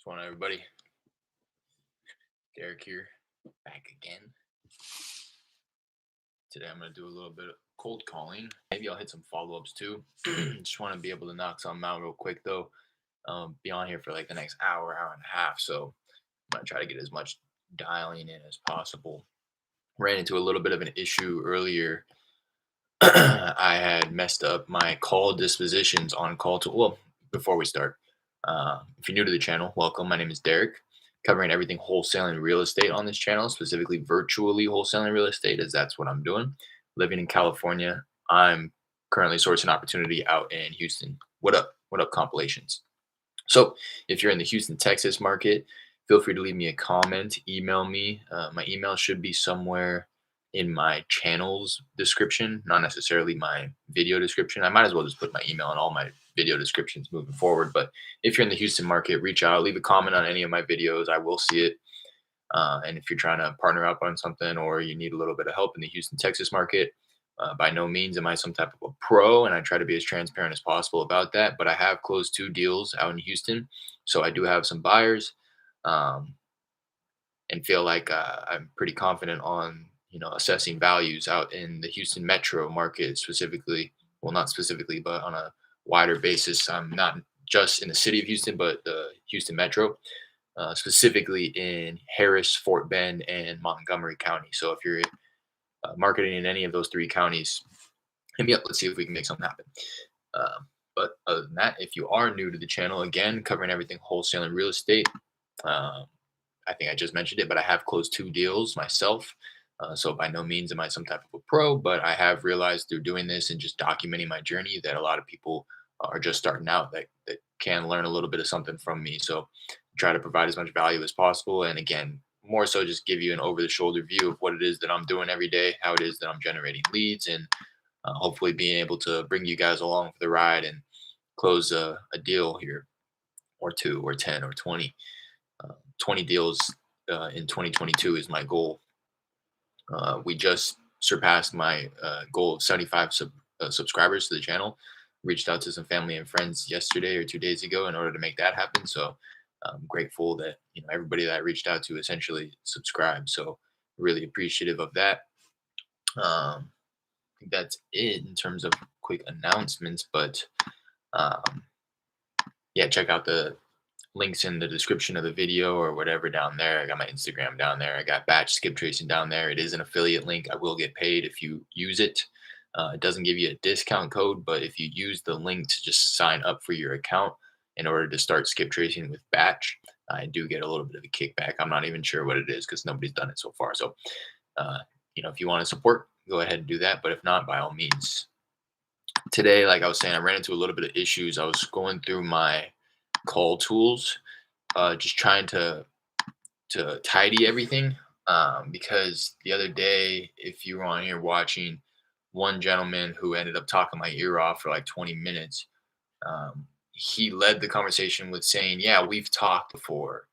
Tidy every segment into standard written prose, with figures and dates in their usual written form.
What's going on, everybody? Derek here, back again. Today I'm going to do a little bit of cold calling. Maybe I'll hit some follow-ups too. Just want to be able to knock something out real quick though. Be on here for like the next hour and a half. So I'm going to try to get as much dialing in as possible. Ran into a little bit of an issue earlier. I had messed up my call dispositions on call to. Well, before we start, if you're new to the channel, welcome. My name is Derek, covering everything wholesaling real estate on this channel, specifically virtually wholesaling real estate, as that's what I'm doing. Living in California, I'm currently sourcing opportunity out in Houston. What up? What up, compilations? So, if you're in the Houston, Texas market, feel free to leave me a comment, email me. My email should be somewhere in my channel's description, not necessarily my video description. I might as well just put my email in all my video descriptions moving forward. But if you're in the Houston market, reach out, leave a comment on any of my videos. I will see it. And if you're trying to partner up on something or you need a little bit of help in the Houston, Texas market, by no means am I some type of a pro, and I try to be as transparent as possible about that. But I have closed 2 deals out in Houston, so I do have some buyers, um, and feel like I'm pretty confident on assessing values out in the Houston metro market specifically. Well, not specifically, but on a wider basis. I'm not just in the city of Houston, but the Houston metro, specifically in Harris, Fort Bend, and Montgomery County. So if you're marketing in any of those 3 counties, hit me up. Let's see if we can make something happen. But other than that, if you are new to the channel, again, covering everything wholesaling real estate, um, I think I just mentioned it, but I have closed 2 deals myself. So by no means am I some type of a pro, but I have realized through doing this and just documenting my journey that a lot of people are just starting out that can learn a little bit of something from me. So try to provide as much value as possible. And again, more so just give you an over the shoulder view of what it is that I'm doing every day, how it is that I'm generating leads, and hopefully being able to bring you guys along for the ride and close a deal here or two or 10 or 20. 20 deals in 2022 is my goal. We just surpassed my goal of 75 subscribers to the channel. Reached out to some family and friends yesterday or 2 days ago in order to make that happen. So I'm grateful that everybody that I reached out to essentially subscribed. So really appreciative of that. I think that's it in terms of quick announcements. But um, yeah, check out the links in the description of the video or whatever down there. I got my Instagram down there. I got batch skip tracing down there. It is an affiliate link. I will get paid if you use it. It doesn't give you a discount code, but if you use the link to just sign up for your account in order to start skip tracing with batch, I do get a little bit of a kickback. I'm not even sure what it is because nobody's done it so far. So, if you want to support, go ahead and do that. But if not, by all means. Today, like I was saying, I ran into a little bit of issues. I was going through my call tools, just trying to tidy everything. Because the other day, if you were on here watching, one gentleman who ended up talking my ear off for like 20 minutes, he led the conversation with saying, "Yeah, we've talked before."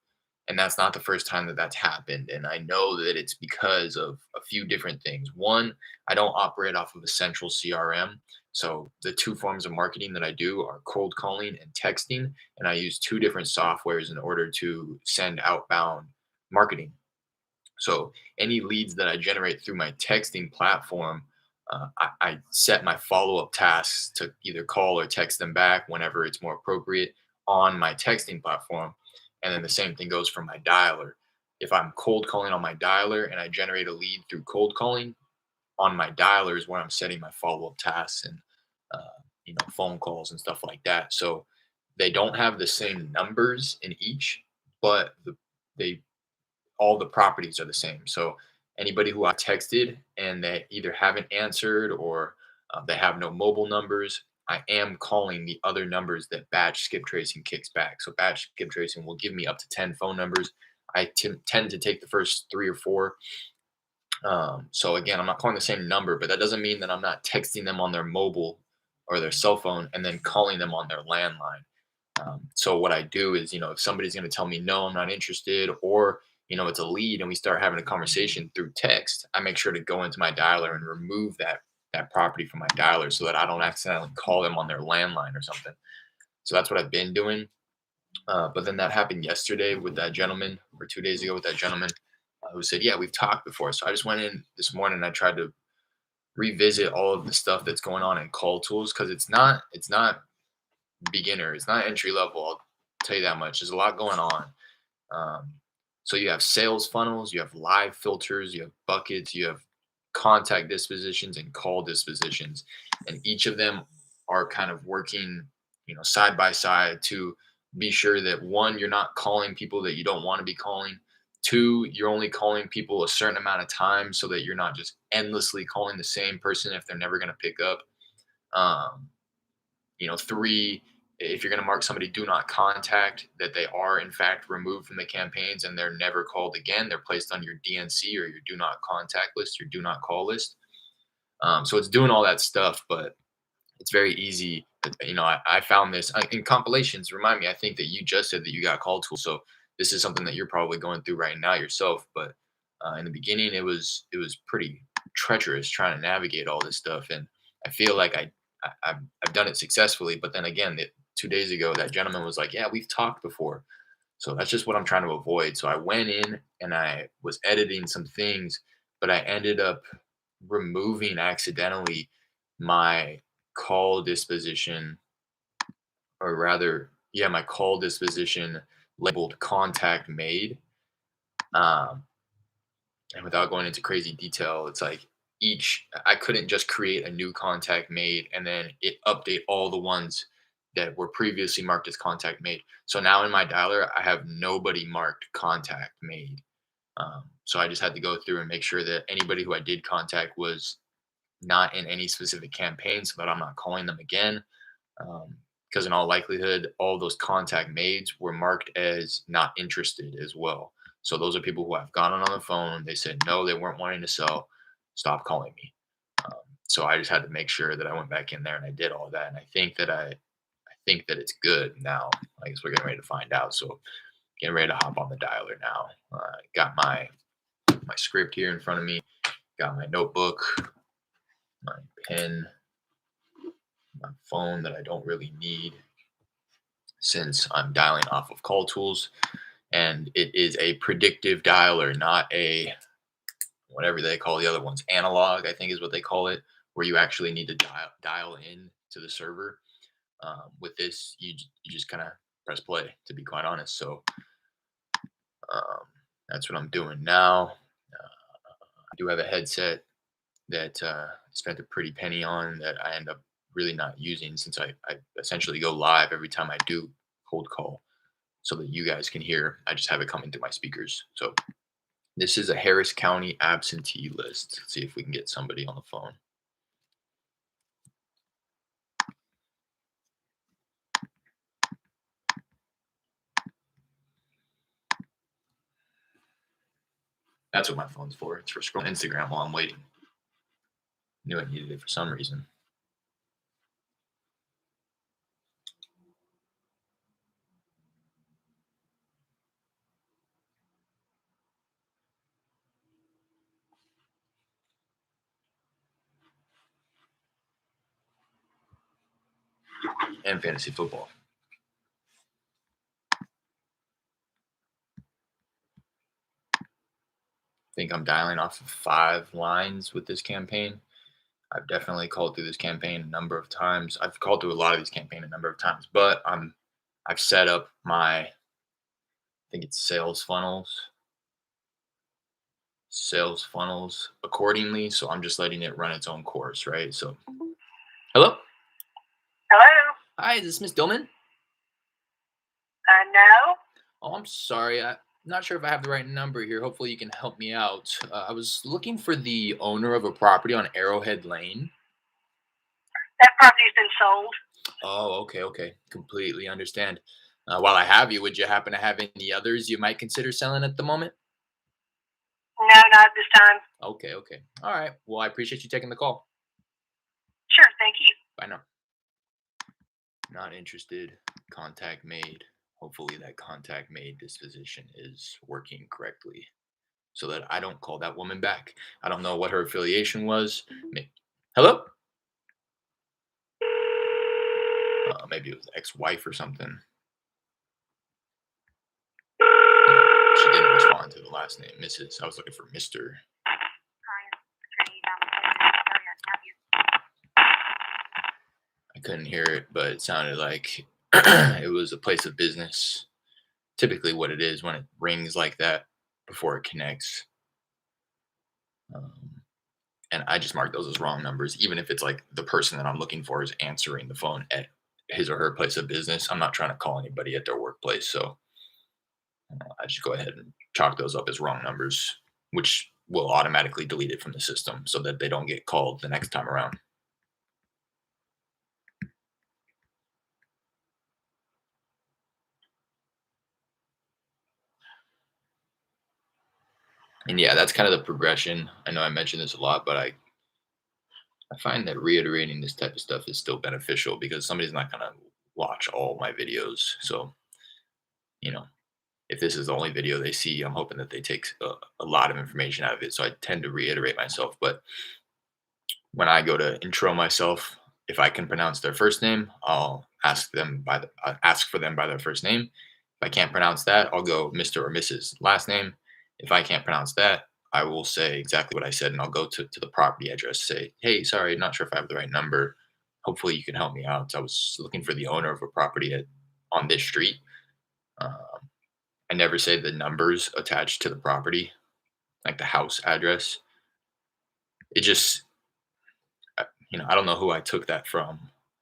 And that's not the first time that that's happened. And I know that it's because of a few different things. One, I don't operate off of a central CRM. So the 2 forms of marketing that I do are cold calling and texting. And I use 2 different softwares in order to send outbound marketing. So any leads that I generate through my texting platform, I set my follow-up tasks to either call or text them back whenever it's more appropriate on my texting platform. And then the same thing goes for my dialer. If I'm cold calling on my dialer and I generate a lead through cold calling, on my dialer is where I'm setting my follow-up tasks and phone calls and stuff like that. So they don't have the same numbers in each, but they all the properties are the same. So anybody who I texted and they either haven't answered or they have no mobile numbers, I am calling the other numbers that batch skip tracing kicks back. So batch skip tracing will give me up to 10 phone numbers. I tend to take the first 3 or 4. So again, I'm not calling the same number, but that doesn't mean that I'm not texting them on their mobile or their cell phone and then calling them on their landline. So what I do is, if somebody's going to tell me, no, I'm not interested, or, it's a lead and we start having a conversation through text, I make sure to go into my dialer and remove that property from my dialer so that I don't accidentally call them on their landline or something. So that's what I've been doing. But then that happened yesterday with that gentleman, or 2 days ago with that gentleman who said, "Yeah, we've talked before." So I just went in this morning and I tried to revisit all of the stuff that's going on in call tools because it's not beginner, it's not entry level. I'll tell you that much. There's a lot going on. Um, so you have sales funnels, you have live filters, you have buckets, you have contact dispositions and call dispositions, and each of them are kind of working, side by side to be sure that one, you're not calling people that you don't want to be calling. Two, you're only calling people a certain amount of time so that you're not just endlessly calling the same person if they're never going to pick up. Um, three, if you're going to mark somebody do not contact, that they are in fact removed from the campaigns and they're never called again. They're placed on your DNC or your do not contact list, your do not call list. So it's doing all that stuff, but it's very easy. I found this in compilations. Remind me, I think that you just said that you got call tools. So this is something that you're probably going through right now yourself. But in the beginning, it was pretty treacherous trying to navigate all this stuff, and I feel like I've done it successfully. But then again, 2 days ago, that gentleman was like, "Yeah, we've talked before." So that's just what I'm trying to avoid. So I went in and I was editing some things, but I ended up removing accidentally my call disposition, or rather, yeah, my call disposition labeled contact made. Um, and without going into crazy detail, it's like I couldn't just create a new contact made and then it update all the ones that were previously marked as contact made. So now in my dialer, I have nobody marked contact made. So I just had to go through and make sure that anybody who I did contact was not in any specific campaign so that I'm not calling them again. Because in all likelihood, all those contact maids were marked as not interested as well. So those are people who I've gone on the phone. They said no, they weren't wanting to sell. Stop calling me. So I just had to make sure that I went back in there and I did all that. And I think that it's good now. I guess we're getting ready to find out. So getting ready to hop on the dialer now. Got my script here in front of me. Got my notebook, my pen, my phone that I don't really need since I'm dialing off of call tools. And it is a predictive dialer, not a whatever they call the other ones. Analog, I think is what they call it, where you actually need to dial in to the server. With this, you just kind of press play, to be quite honest. So um, that's what I'm doing now. I do have a headset that I spent a pretty penny on that I end up really not using since I essentially go live every time I do cold call so that you guys can hear. I just have it coming through my speakers. So this is a Harris County absentee list. Let's see if we can get somebody on the phone. That's what my phone's for. It's for scrolling Instagram while I'm waiting. Knew I needed it for some reason. And fantasy football. I think I'm dialing off of 5 lines with this campaign. I've definitely called through this campaign a number of times. I've called through a lot of these campaign a number of times, but I've set up I think it's sales funnels accordingly. So I'm just letting it run its own course, right? So hello. Hello? Hi, is this Miss Dillman? No? Oh, I'm sorry. I'm not sure if I have the right number here. Hopefully you can help me out. I was looking for the owner of a property on Arrowhead Lane. That property's been sold. Oh, okay. Completely understand. While I have you, would you happen to have any others you might consider selling at the moment? No, not at this time. Okay. All right. Well, I appreciate you taking the call. Sure, thank you. Bye now. Not interested. Contact made. Hopefully that contact made disposition is working correctly so that I don't call that woman back. I don't know what her affiliation was. Hello? Maybe it was ex-wife or something. on to the last name, Mrs. I was looking for Mr. I couldn't hear it, but it sounded like it was a place of business. Typically, what it is when it rings like that before it connects. Um, and I just mark those as wrong numbers, even if it's like the person that I'm looking for is answering the phone at his or her place of business. I'm not trying to call anybody at their workplace, so I just go ahead and chalk those up as wrong numbers, which will automatically delete it from the system so that they don't get called the next time around. And yeah, that's kind of the progression. I know I mentioned this a lot, but I find that reiterating this type of stuff is still beneficial because somebody's not going to watch all my videos. So, you know, if this is the only video they see, I'm hoping that they take a lot of information out of it. So I tend to reiterate myself. But when I go to intro myself, if I can pronounce their first name, I'll ask for them by their first name. If I can't pronounce that, I'll go Mr. or Mrs. last name. If I can't pronounce that, I will say exactly what I said, and I'll go to the property address. Say, hey, sorry, not sure if I have the right number. Hopefully, you can help me out. I was looking for the owner of a property on this street. Um, I never say the numbers attached to the property, like the house address. It just I don't know who I took that from.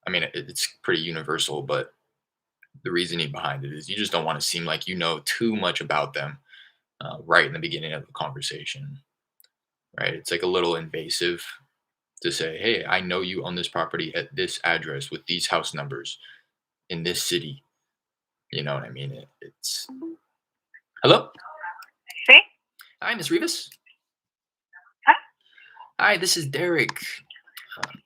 I mean, it's pretty universal, but the reasoning behind it is you just don't want to seem like you know too much about them right in the beginning of the conversation, right? It's like a little invasive to say, hey, I know you own this property at this address with these house numbers in this city. You know what I mean? It's hello. See? Hi, Miss Rivas. Huh? Hi, this is Derek.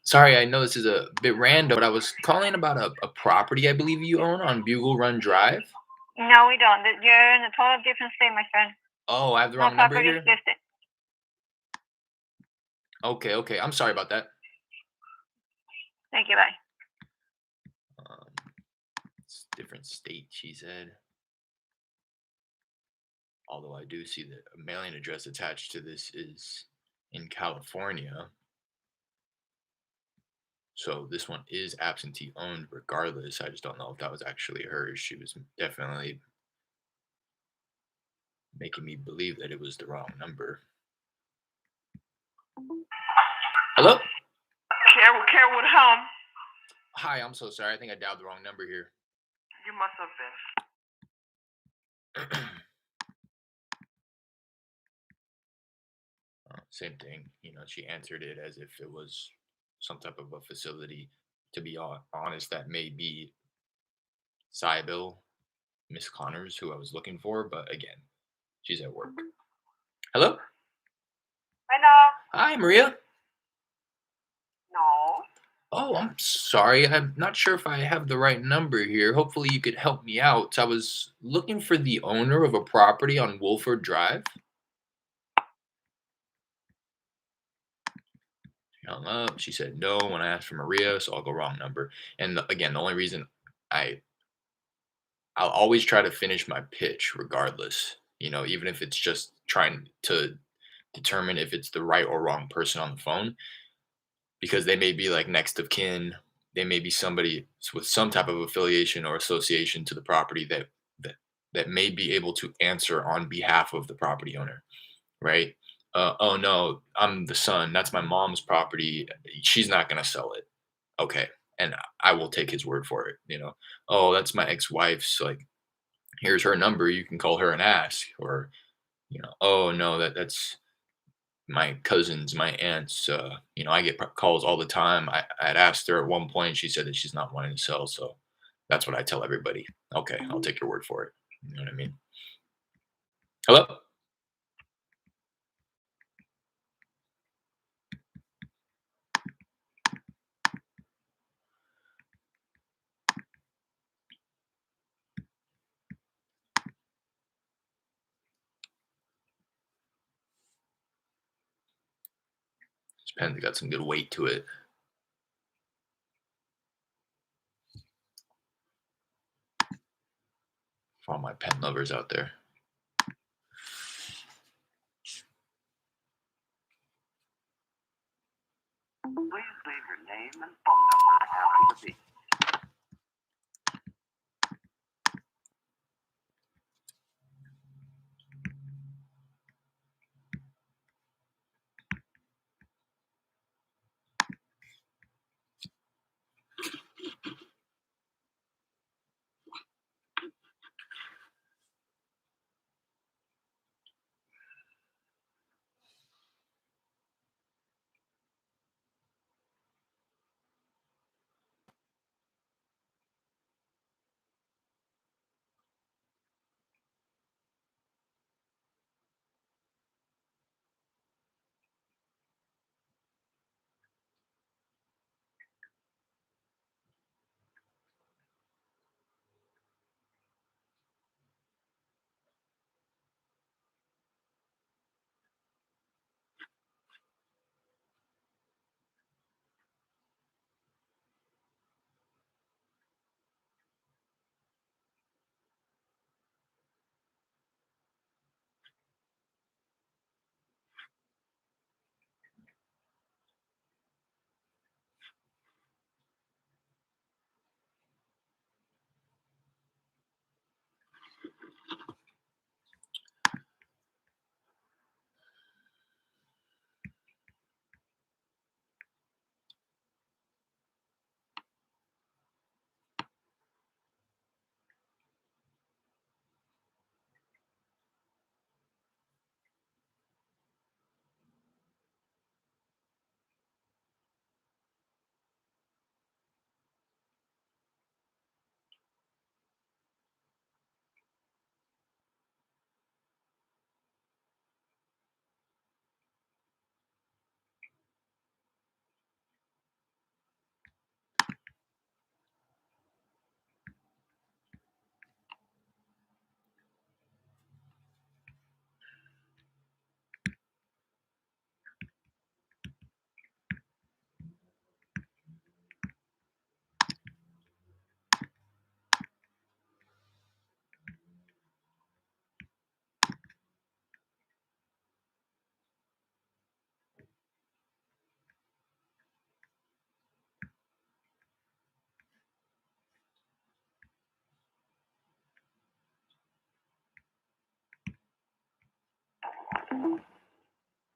Sorry, I know this is a bit random, but I was calling about a property I believe you own on Bugle Run Drive. No, we don't. You're in a total different state, my friend. Oh, I have the No wrong number property is here. listed. Okay, okay. I'm sorry about that. Thank you, bye. Um, it's a different state, she said. Although I do see that a mailing address attached to this is in California. So this one is absentee owned regardless. I just don't know if that was actually hers. She was definitely making me believe that it was the wrong number. Hello? Carewood Home. Hi, I'm so sorry. I think I dialed the wrong number here. You must have been. Same thing. She answered it as if it was some type of a facility. To be honest, that may be Sybil, Miss Connors, who I was looking for, but again, she's at work. Hello? Hello? Hi, Maria. No. Oh, I'm sorry. I'm not sure if I have the right number here. Hopefully, you could help me out. I was looking for the owner of a property on Wolford Drive. She hung up. She said no when I asked for Maria, so I'll go wrong number. And again, the only reason I I'll always try to finish my pitch regardless. Even if it's just trying to determine if it's the right or wrong person on the phone, because they may be like next of kin. They may be somebody with some type of affiliation or association to the property that that may be able to answer on behalf of the property owner, right? Oh no, I'm the son. That's my mom's property. She's not gonna sell it. Okay, and I will take his word for it. Oh, that's my ex-wife's. Like, here's her number. You can call her and ask. Or, oh no, that's my cousins, my aunts. I get calls all the time. I'd asked her at one point. She said that she's not wanting to sell. So that's what I tell everybody. Okay, I'll take your word for it. You know what I mean? Hello? This pen's got some good weight to it. For all my pen lovers out there. Please leave your name and phone number after the beep.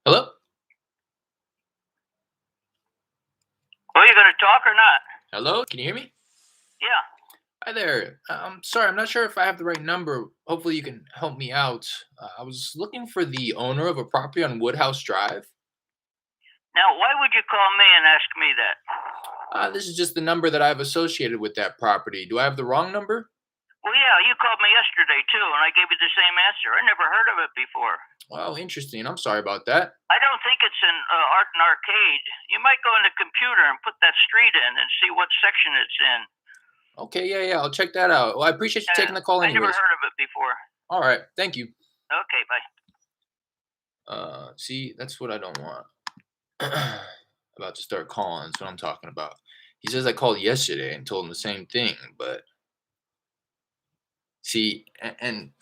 Hello? Well, you gonna talk or not? Hello? Can you hear me? Yeah. Hi there. I'm sorry, I'm not sure if I have the right number. Hopefully, you can help me out. I was looking for the owner of a property on Woodhouse Drive. Now, why would you call me and ask me that? This is just the number that I've associated with that property. Do I have the wrong number? Well, yeah, you called me yesterday too, and I gave you the same answer. I never heard of it before. Oh, interesting. I'm sorry about that. I don't think it's an art and arcade. You might go in the computer and put that street in and see what section it's in. Okay, yeah, I'll check that out. Well, I appreciate you taking the call I never anyways. heard of it before. All right, thank you. Okay, bye. See, that's what I don't want. About to start calling. That's what I'm talking about. He says I called yesterday and told him the same thing, but see, and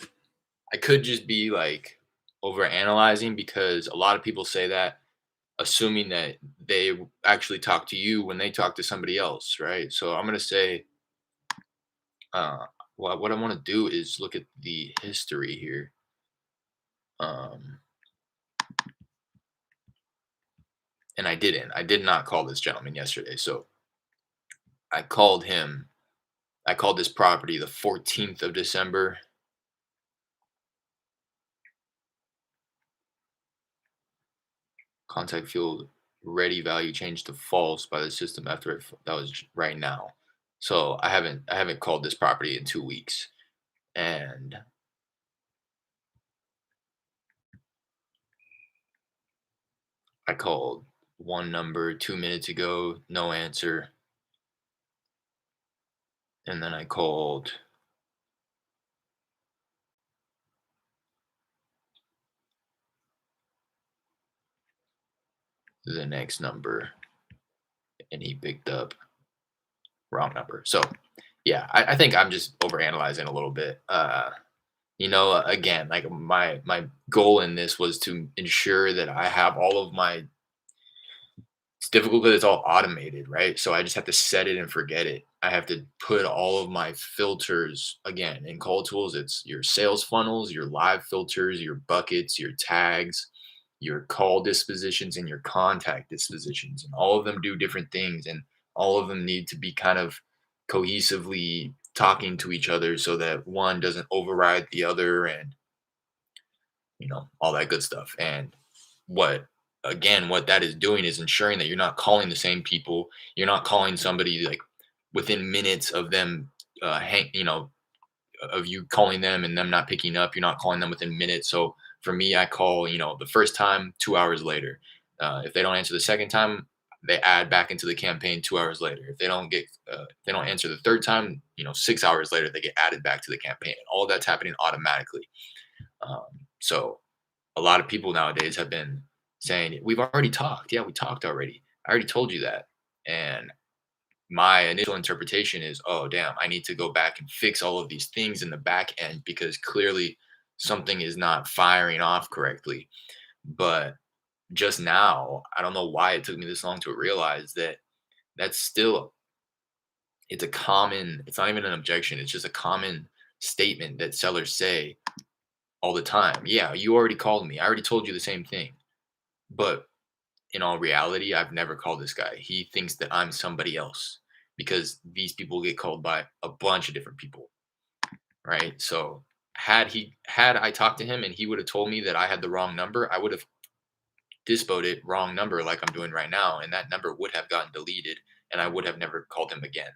I could just be like over analyzing because a lot of people say that, assuming that they actually talk to you when they talk to somebody else, right? So I'm gonna say, what I want to do is look at the history here. And I didn't. I did not call this gentleman yesterday. So I called him. I called this property the 14th of December. Contact field ready value changed to false by the system after that was right now. So I haven't called this property in 2 weeks. And I called one number 2 minutes ago, no answer. And then I called the next number and he picked up wrong number. So yeah, I think I'm just overanalyzing a little bit. Again, like my goal in this was to ensure that I have all of my It's difficult because it's all automated, right? So I just have to set it and forget it. I have to put all of my filters again in call tools. It's your sales funnels, your live filters, your buckets, your tags, your call dispositions, and your contact dispositions. And all of them do different things. And all of them need to be kind of cohesively talking to each other so that one doesn't override the other and all that good stuff. And what what that is doing is ensuring that you're not calling the same people. You're not calling somebody like within minutes of them of you calling them and them not picking up. You're not calling them within minutes. So for me, I call the first time 2 hours later. If they don't answer the second time, they add back into the campaign 2 hours later. If they don't answer the third time, 6 hours later they get added back to the campaign. All that's happening automatically. So a lot of people nowadays have been saying, "We've already talked. Yeah, we talked already. I already told you that." And my initial interpretation is, "Oh, damn, I need to go back and fix all of these things in the back end because clearly something is not firing off correctly." But just now, I don't know why it took me this long to realize that that's still it's not even an objection. It's just a common statement that sellers say all the time. Yeah, you already called me. I already told you the same thing. But in all reality, I've never called this guy. He thinks that I'm somebody else because these people get called by a bunch of different people, right? So had I talked to him and he would have told me that I had the wrong number, I would have dispoed it wrong number like I'm doing right now, and that number would have gotten deleted, and I would have never called him again.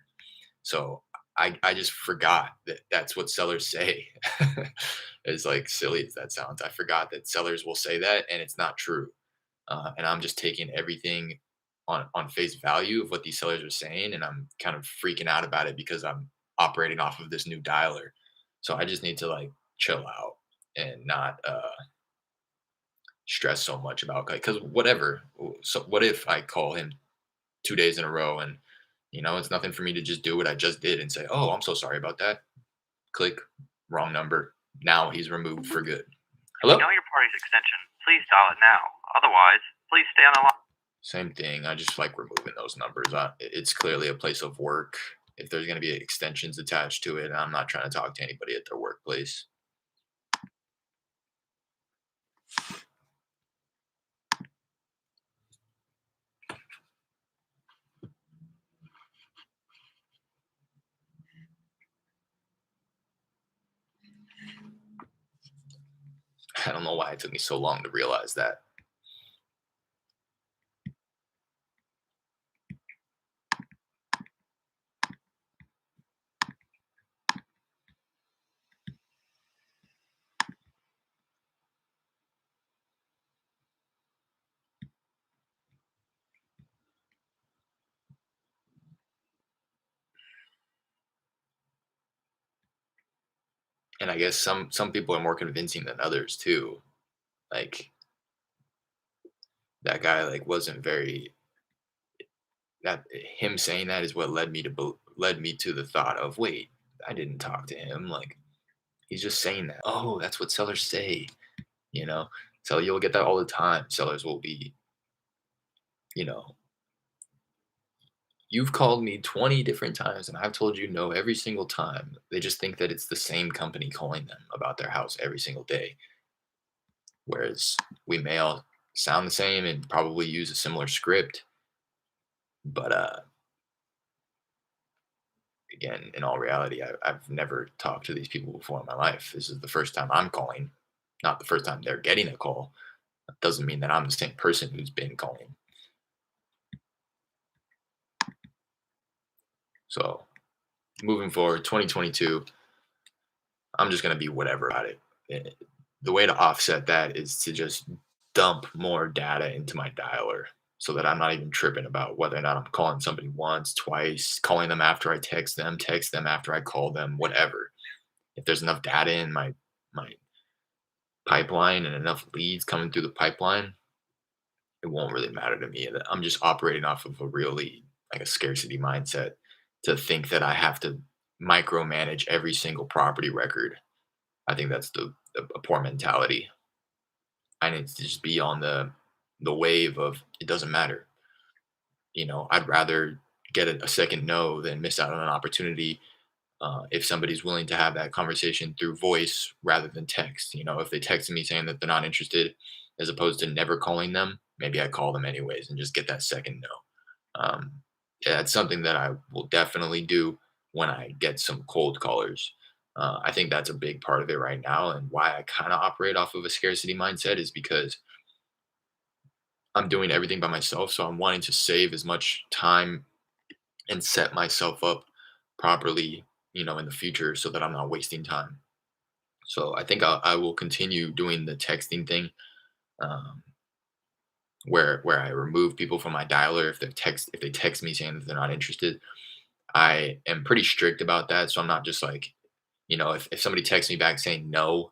So I just forgot that that's what sellers say. As like silly as that sounds, I forgot that sellers will say that, and it's not true. And I'm just taking everything on face value of what these sellers are saying, and I'm kind of freaking out about it because I'm operating off of this new dialer. So I just need to like chill out and not stress so much about because whatever. So what if I call him 2 days in a row and it's nothing for me to just do what I just did and say, "Oh, I'm so sorry about that." Click, wrong number. Now he's removed for good. If you Hello? know your party's extension, please dial it now. Otherwise, please stay on the line. Same thing. I just like removing those numbers. It's clearly a place of work. If there's going to be extensions attached to it, I'm not trying to talk to anybody at their workplace. I don't know why it took me so long to realize that. And I guess some people are more convincing than others too. Like that guy like wasn't very that him saying that is what led me to the thought of, wait, I didn't talk to him. Like he's just saying that. Oh, that's what sellers say, you know. So you'll get that all the time. Sellers will be, you know, you've called me 20 different times and I've told you no every single time. They just think that it's the same company calling them about their house every single day. Whereas we may all sound the same and probably use a similar script, but again, in all reality, I've never talked to these people before in my life. This is the first time I'm calling, not the first time they're getting a call. That doesn't mean that I'm the same person who's been calling. So moving forward, 2022, I'm just gonna be whatever about it. The way to offset that is to just dump more data into my dialer so that I'm not even tripping about whether or not I'm calling somebody once, twice, calling them after I text them after I call them, whatever. If there's enough data in my pipeline and enough leads coming through the pipeline, it won't really matter to me. I'm just operating off of a really like a scarcity mindset to think that I have to micromanage every single property record. I think that's a poor mentality. I need to just be on the wave of it doesn't matter. I'd rather get a second no than miss out on an opportunity if somebody's willing to have that conversation through voice rather than text. If they text me saying that they're not interested, as opposed to never calling them, maybe I call them anyways and just get that second no. Yeah, it's something that I will definitely do when I get some cold callers. I think that's a big part of it right now, and why I kind of operate off of a scarcity mindset is because I'm doing everything by myself. So I'm wanting to save as much time and set myself up properly, in the future so that I'm not wasting time. So I think I will continue doing the texting thing, um, where I remove people from my dialer if they text me saying that they're not interested. I am pretty strict about that, so I'm not just like, if somebody texts me back saying no,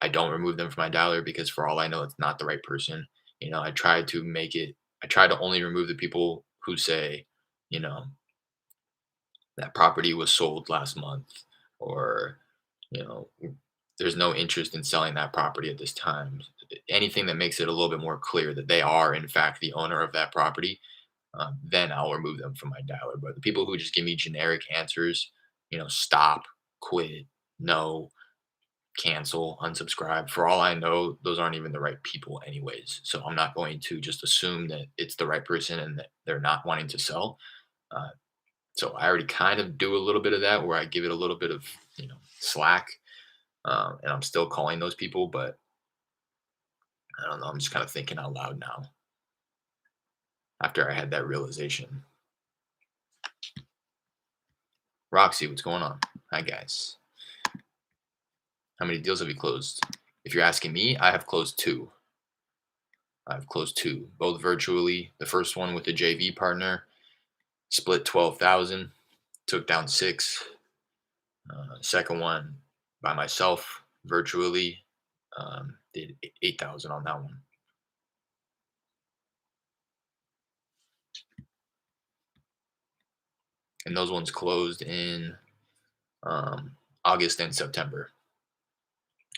I don't remove them from my dialer because for all I know, it's not the right person. I try to only remove the people who say, you know, that property was sold last month, or, you know, there's no interest in selling that property at this time. Anything that makes it a little bit more clear that they are, in fact, the owner of that property, then I'll remove them from my dialer. But the people who just give me generic answers, stop, quit, no, cancel, unsubscribe. For all I know, those aren't even the right people, anyways. So I'm not going to just assume that it's the right person and that they're not wanting to sell. Uh, so I already kind of do a little bit of that where I give it a little bit of, slack. And I'm still calling those people, but I don't know. I'm just kind of thinking out loud now after I had that realization. Roxy, what's going on? Hi, guys. How many deals have you closed? If you're asking me, I have closed two. I've closed two, both virtually. The first one with a JV partner, split 12,000, took down six. Second one by myself, virtually, did 8,000 on that one. And those ones closed in August and September.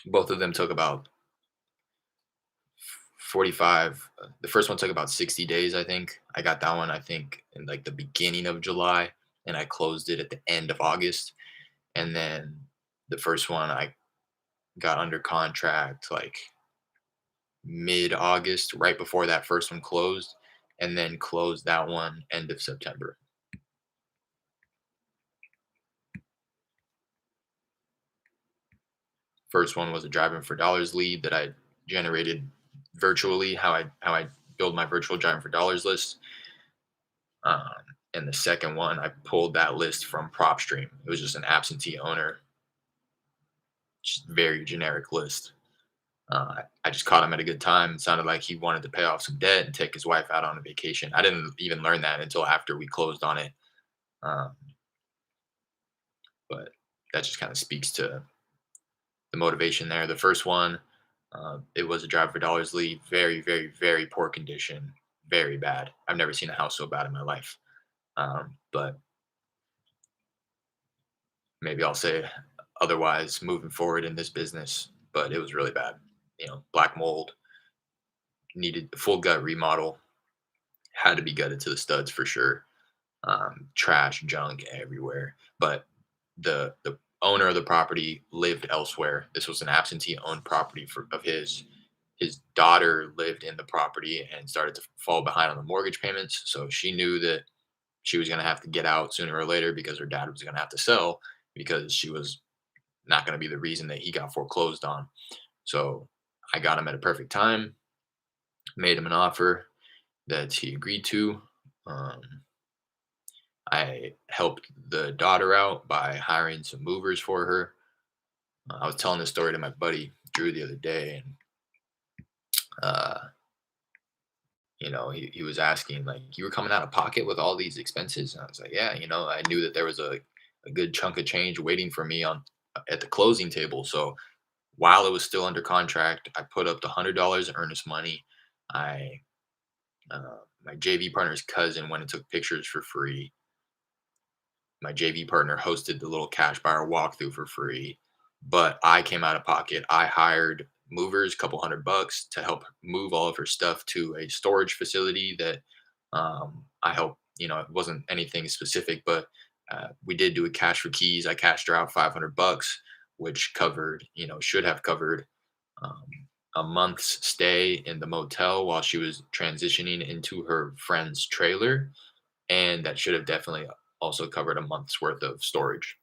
Both of them took about 45. The first one took about 60 days, I think. I got that one, I think, in like the beginning of July, and I closed it at the end of August. And then the first one I got under contract like mid August, right before that first one closed, and then closed that one end of September. First one was a driving for dollars lead that I generated virtually, how I build my virtual driving for dollars list. Um, and the second one, I pulled that list from PropStream. It was just an absentee owner, just very generic list. I just caught him at a good time. It sounded like he wanted to pay off some debt and take his wife out on a vacation. I didn't even learn that until after we closed on it. Um, but that just kind of speaks to the motivation there. The first one, it was a drive for dollars lead, very, very, very poor condition, very bad. I've never seen a house so bad in my life. But maybe I'll say otherwise moving forward in this business. But it was really bad. Black mold, needed a full gut remodel, had to be gutted to the studs for sure. Trash, junk everywhere. But the owner of the property lived elsewhere. This was an absentee owned property of his. His daughter lived in the property and started to fall behind on the mortgage payments. So she knew that she was going to have to get out sooner or later because her dad was going to have to sell because she was not going to be the reason that he got foreclosed on. So I got him at a perfect time, made him an offer that he agreed to. Um, I helped the daughter out by hiring some movers for her. I was telling this story to my buddy Drew the other day, and uh, he was asking like, "You were coming out of pocket with all these expenses?" And I was like, "Yeah, I knew that there was a good chunk of change waiting for me on at the closing table." So while it was still under contract, I put up the $100 in earnest money. I My JV partner's cousin went and took pictures for free. My JV partner hosted the little cash buyer walkthrough for free, but I came out of pocket. I hired movers, couple $100 to help move all of her stuff to a storage facility that I helped, it wasn't anything specific, but we did do a cash for keys. I cashed her out $500, which covered, should have covered um, a month's stay in the motel while she was transitioning into her friend's trailer. And that should have definitely also covered a month's worth of storage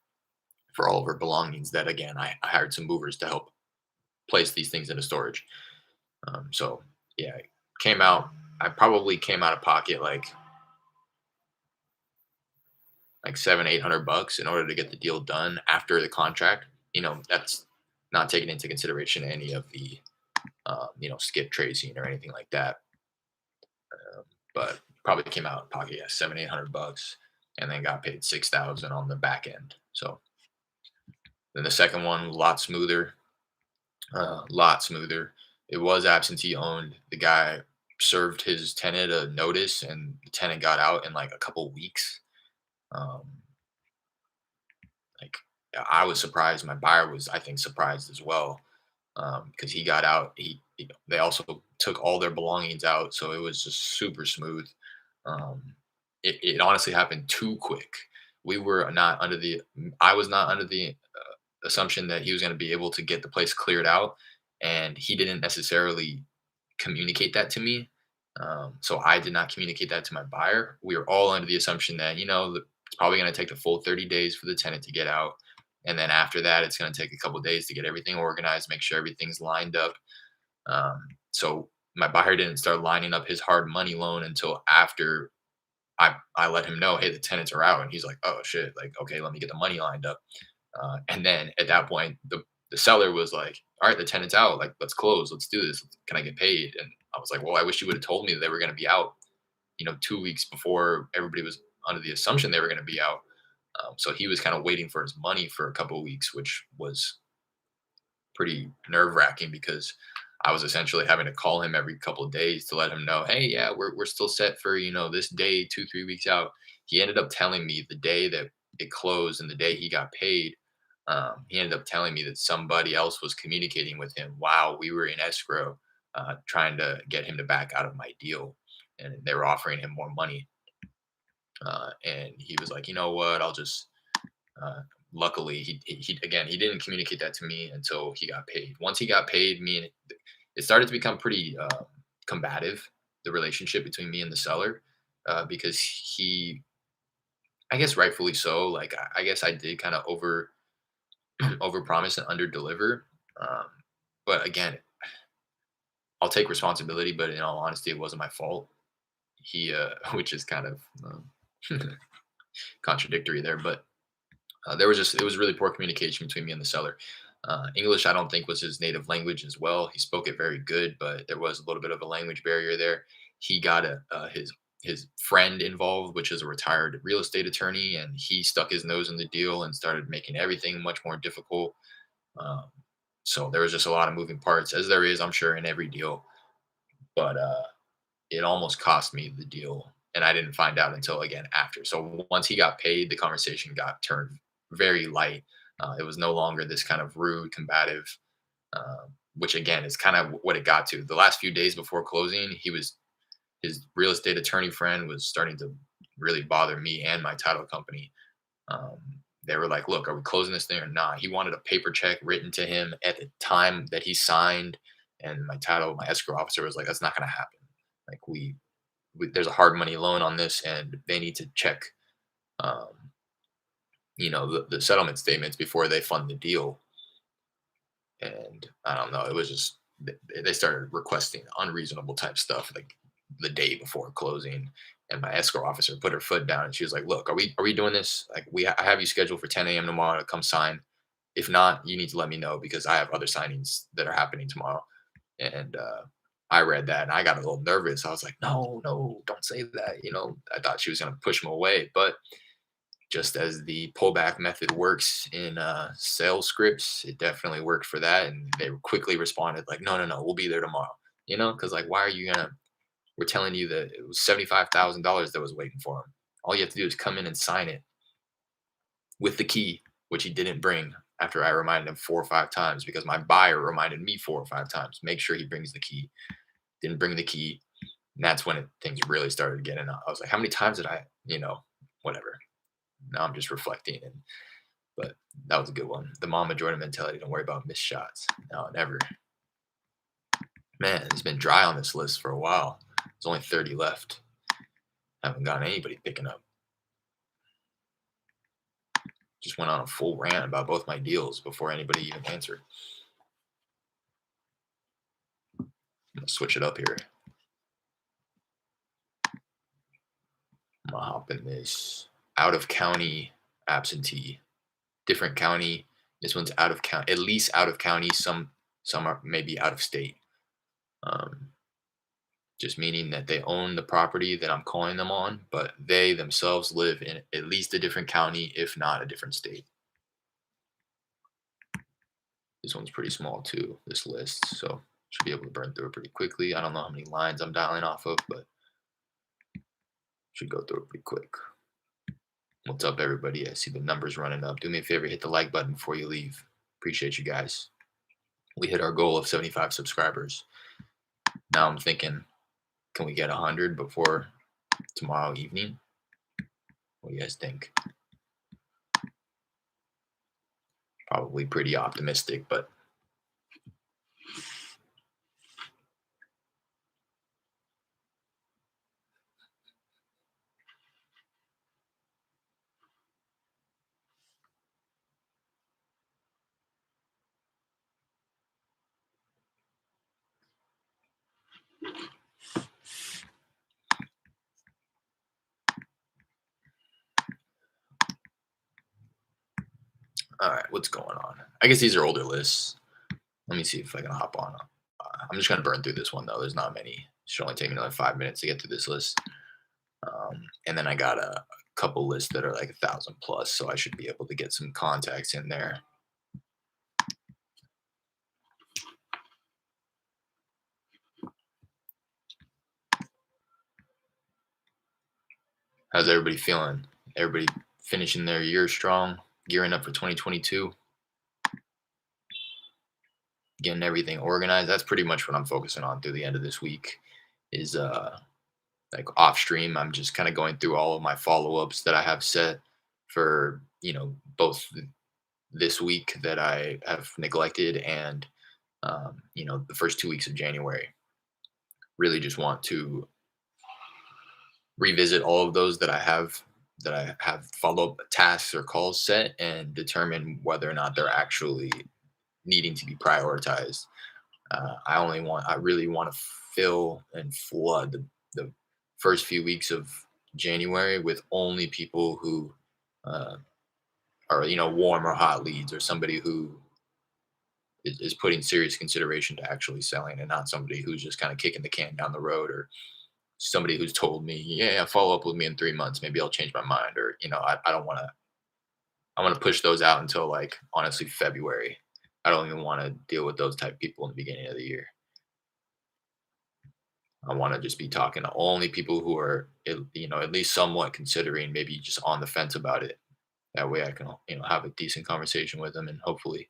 for all of her belongings. That again, I hired some movers to help place these things into storage. So yeah, it came out. I probably came out of pocket like 700-800 bucks in order to get the deal done after the contract. That's not taking into consideration any of the skip tracing or anything like that. But probably came out of pocket, yeah, 700-800 bucks, and then got paid 6,000 on the back end. So then the second one, lot smoother. It was absentee owned. The guy served his tenant a notice, and the tenant got out in like a couple weeks. Um, like I was surprised. My buyer was, I think, surprised as well, because he got out. They also took all their belongings out, so it was just super smooth. Um, it honestly happened too quick. We were not under the. I was not under the assumption that he was going to be able to get the place cleared out, and he didn't necessarily communicate that to me. So I did not communicate that to my buyer. We were all under the assumption that it's probably going to take the full 30 days for the tenant to get out, and then after that, it's going to take a couple days to get everything organized, make sure everything's lined up. So my buyer didn't start lining up his hard money loan until after I let him know, hey, the tenants are out, and he's like, oh shit, like okay, let me get the money lined up. And then at that point, the seller was like, all right, the tenant's out, like let's close, let's do this. Can I get paid? And I was like, well, I wish you would have told me that they were going to be out, 2 weeks before everybody was under the assumption they were going to be out. So he was kind of waiting for his money for a couple of weeks, which was pretty nerve wracking because I was essentially having to call him every couple of days to let him know, hey, yeah, we're still set for, this day, 2, 3 weeks out. He ended up telling me the day that it closed and the day he got paid. He ended up telling me that somebody else was communicating with him while we were in escrow, trying to get him to back out of my deal. And they were offering him more money. And he was like, you know what, I'll just, luckily he didn't communicate that to me until he got paid. Once he got paid, it started to become pretty combative, the relationship between me and the seller, because he, I guess rightfully so, like I guess I did kind of over promise and under deliver. um, but again, I'll take responsibility, but in all honesty, it wasn't my fault. He which is kind of contradictory there, but it was really poor communication between me and the seller. English, I don't think, was his native language as well. He spoke it very good, but there was a little bit of a language barrier there. He got his friend involved, which is a retired real estate attorney, and he stuck his nose in the deal and started making everything much more difficult. Um, so there was just a lot of moving parts, as there is, I'm sure, in every deal. But it almost cost me the deal, and I didn't find out until again after. So once he got paid, the conversation got turned very light. It was no longer this kind of rude, combative, which again is kind of what it got to. The last few days before closing, his real estate attorney friend was starting to really bother me and my title company. Um, they were like, "Look, are we closing this thing or not?" He wanted a paper check written to him at the time that he signed, and my escrow officer was like, "That's not going to happen. Like there's a hard money loan on this, and they need to check, um, the settlement statements before they fund the deal." And I don't know, it was just they started requesting unreasonable type stuff like the day before closing. And my escrow officer put her foot down, and she was like, "Look, are we doing this? Like, I have you scheduled for 10 a.m. tomorrow to come sign. If not, you need to let me know because I have other signings that are happening tomorrow." And I read that and I got a little nervous. I was like, "No, no, don't say that." I thought she was going to push him away, but just as the pullback method works in sales scripts, it definitely worked for that. And they quickly responded like, "No, no, no, we'll be there tomorrow." Because like, why are you gonna? We're telling you that it was $75,000 that was waiting for him. All you have to do is come in and sign it with the key, which he didn't bring. After I reminded him 4 or 5 times, because my buyer reminded me 4 or 5 times, make sure he brings the key. Didn't bring the key. And that's when things really started getting. I was like, how many times did I, whatever. Now I'm just reflecting, but that was a good one. The Mama Jordan mentality. Don't worry about missed shots. No, never. Man, it's been dry on this list for a while. There's only 30 left. Haven't gotten anybody picking up. Just went on a full rant about both my deals before anybody even answered. I'm gonna switch it up here. I'm gonna hop in this out of county absentee, different county. This one's out of county, at least out of county. Some are maybe out of state. Just meaning that they own the property that I'm calling them on, but they themselves live in at least a different county, if not a different state. This one's pretty small too, this list, so should be able to burn through it pretty quickly. I don't know how many lines I'm dialing off of, but should go through it pretty quick. What's up, everybody? I see the numbers running up. Do me a favor, hit the like button before you leave. Appreciate you guys. We hit our goal of 75 subscribers. Now I'm thinking, can we get 100 before tomorrow evening? What do you guys think? Probably pretty optimistic, but all right, what's going on? I guess these are older lists. Let me see if I can hop on. I'm just going to burn through this one, though. There's not many. It should only take me another 5 minutes to get through this list. And then I got a couple lists that are like 1,000 plus, so I should be able to get some contacts in there. How's everybody feeling? Everybody finishing their year strong, gearing up for 2022, getting everything organized. That's pretty much what I'm focusing on through the end of this week is like off stream. I'm just kind of going through all of my follow-ups that I have set for, both this week that I have neglected and, the first 2 weeks of January. Really just want to revisit all of those that I have follow-up tasks or calls set and determine whether or not they're actually needing to be prioritized. I really want to fill and flood the first few weeks of January with only people who are warm or hot leads, or somebody who is putting serious consideration to actually selling, and not somebody who's just kind of kicking the can down the road, or somebody who's told me, yeah, follow up with me in 3 months, maybe I'll change my mind, or I don't want to. I want to push those out until, like, honestly, February. I don't even want to deal with those type of people in the beginning of the year. I want to just be talking to only people who are, at least somewhat considering, maybe just on the fence about it. That way I can, have a decent conversation with them and hopefully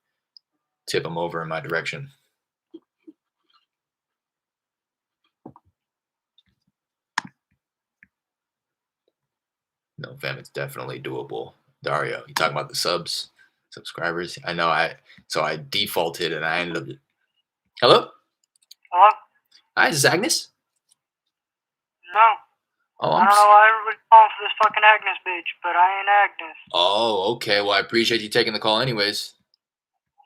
tip them over in my direction. No, fam, it's definitely doable. Dario, you talking about the subscribers? I know. So I defaulted and I ended up. Hello? Hello? Hi, this is Agnes. No. Oh, I don't know why everybody's calling for this fucking Agnes bitch, but I ain't Agnes. Oh, okay. Well, I appreciate you taking the call anyways.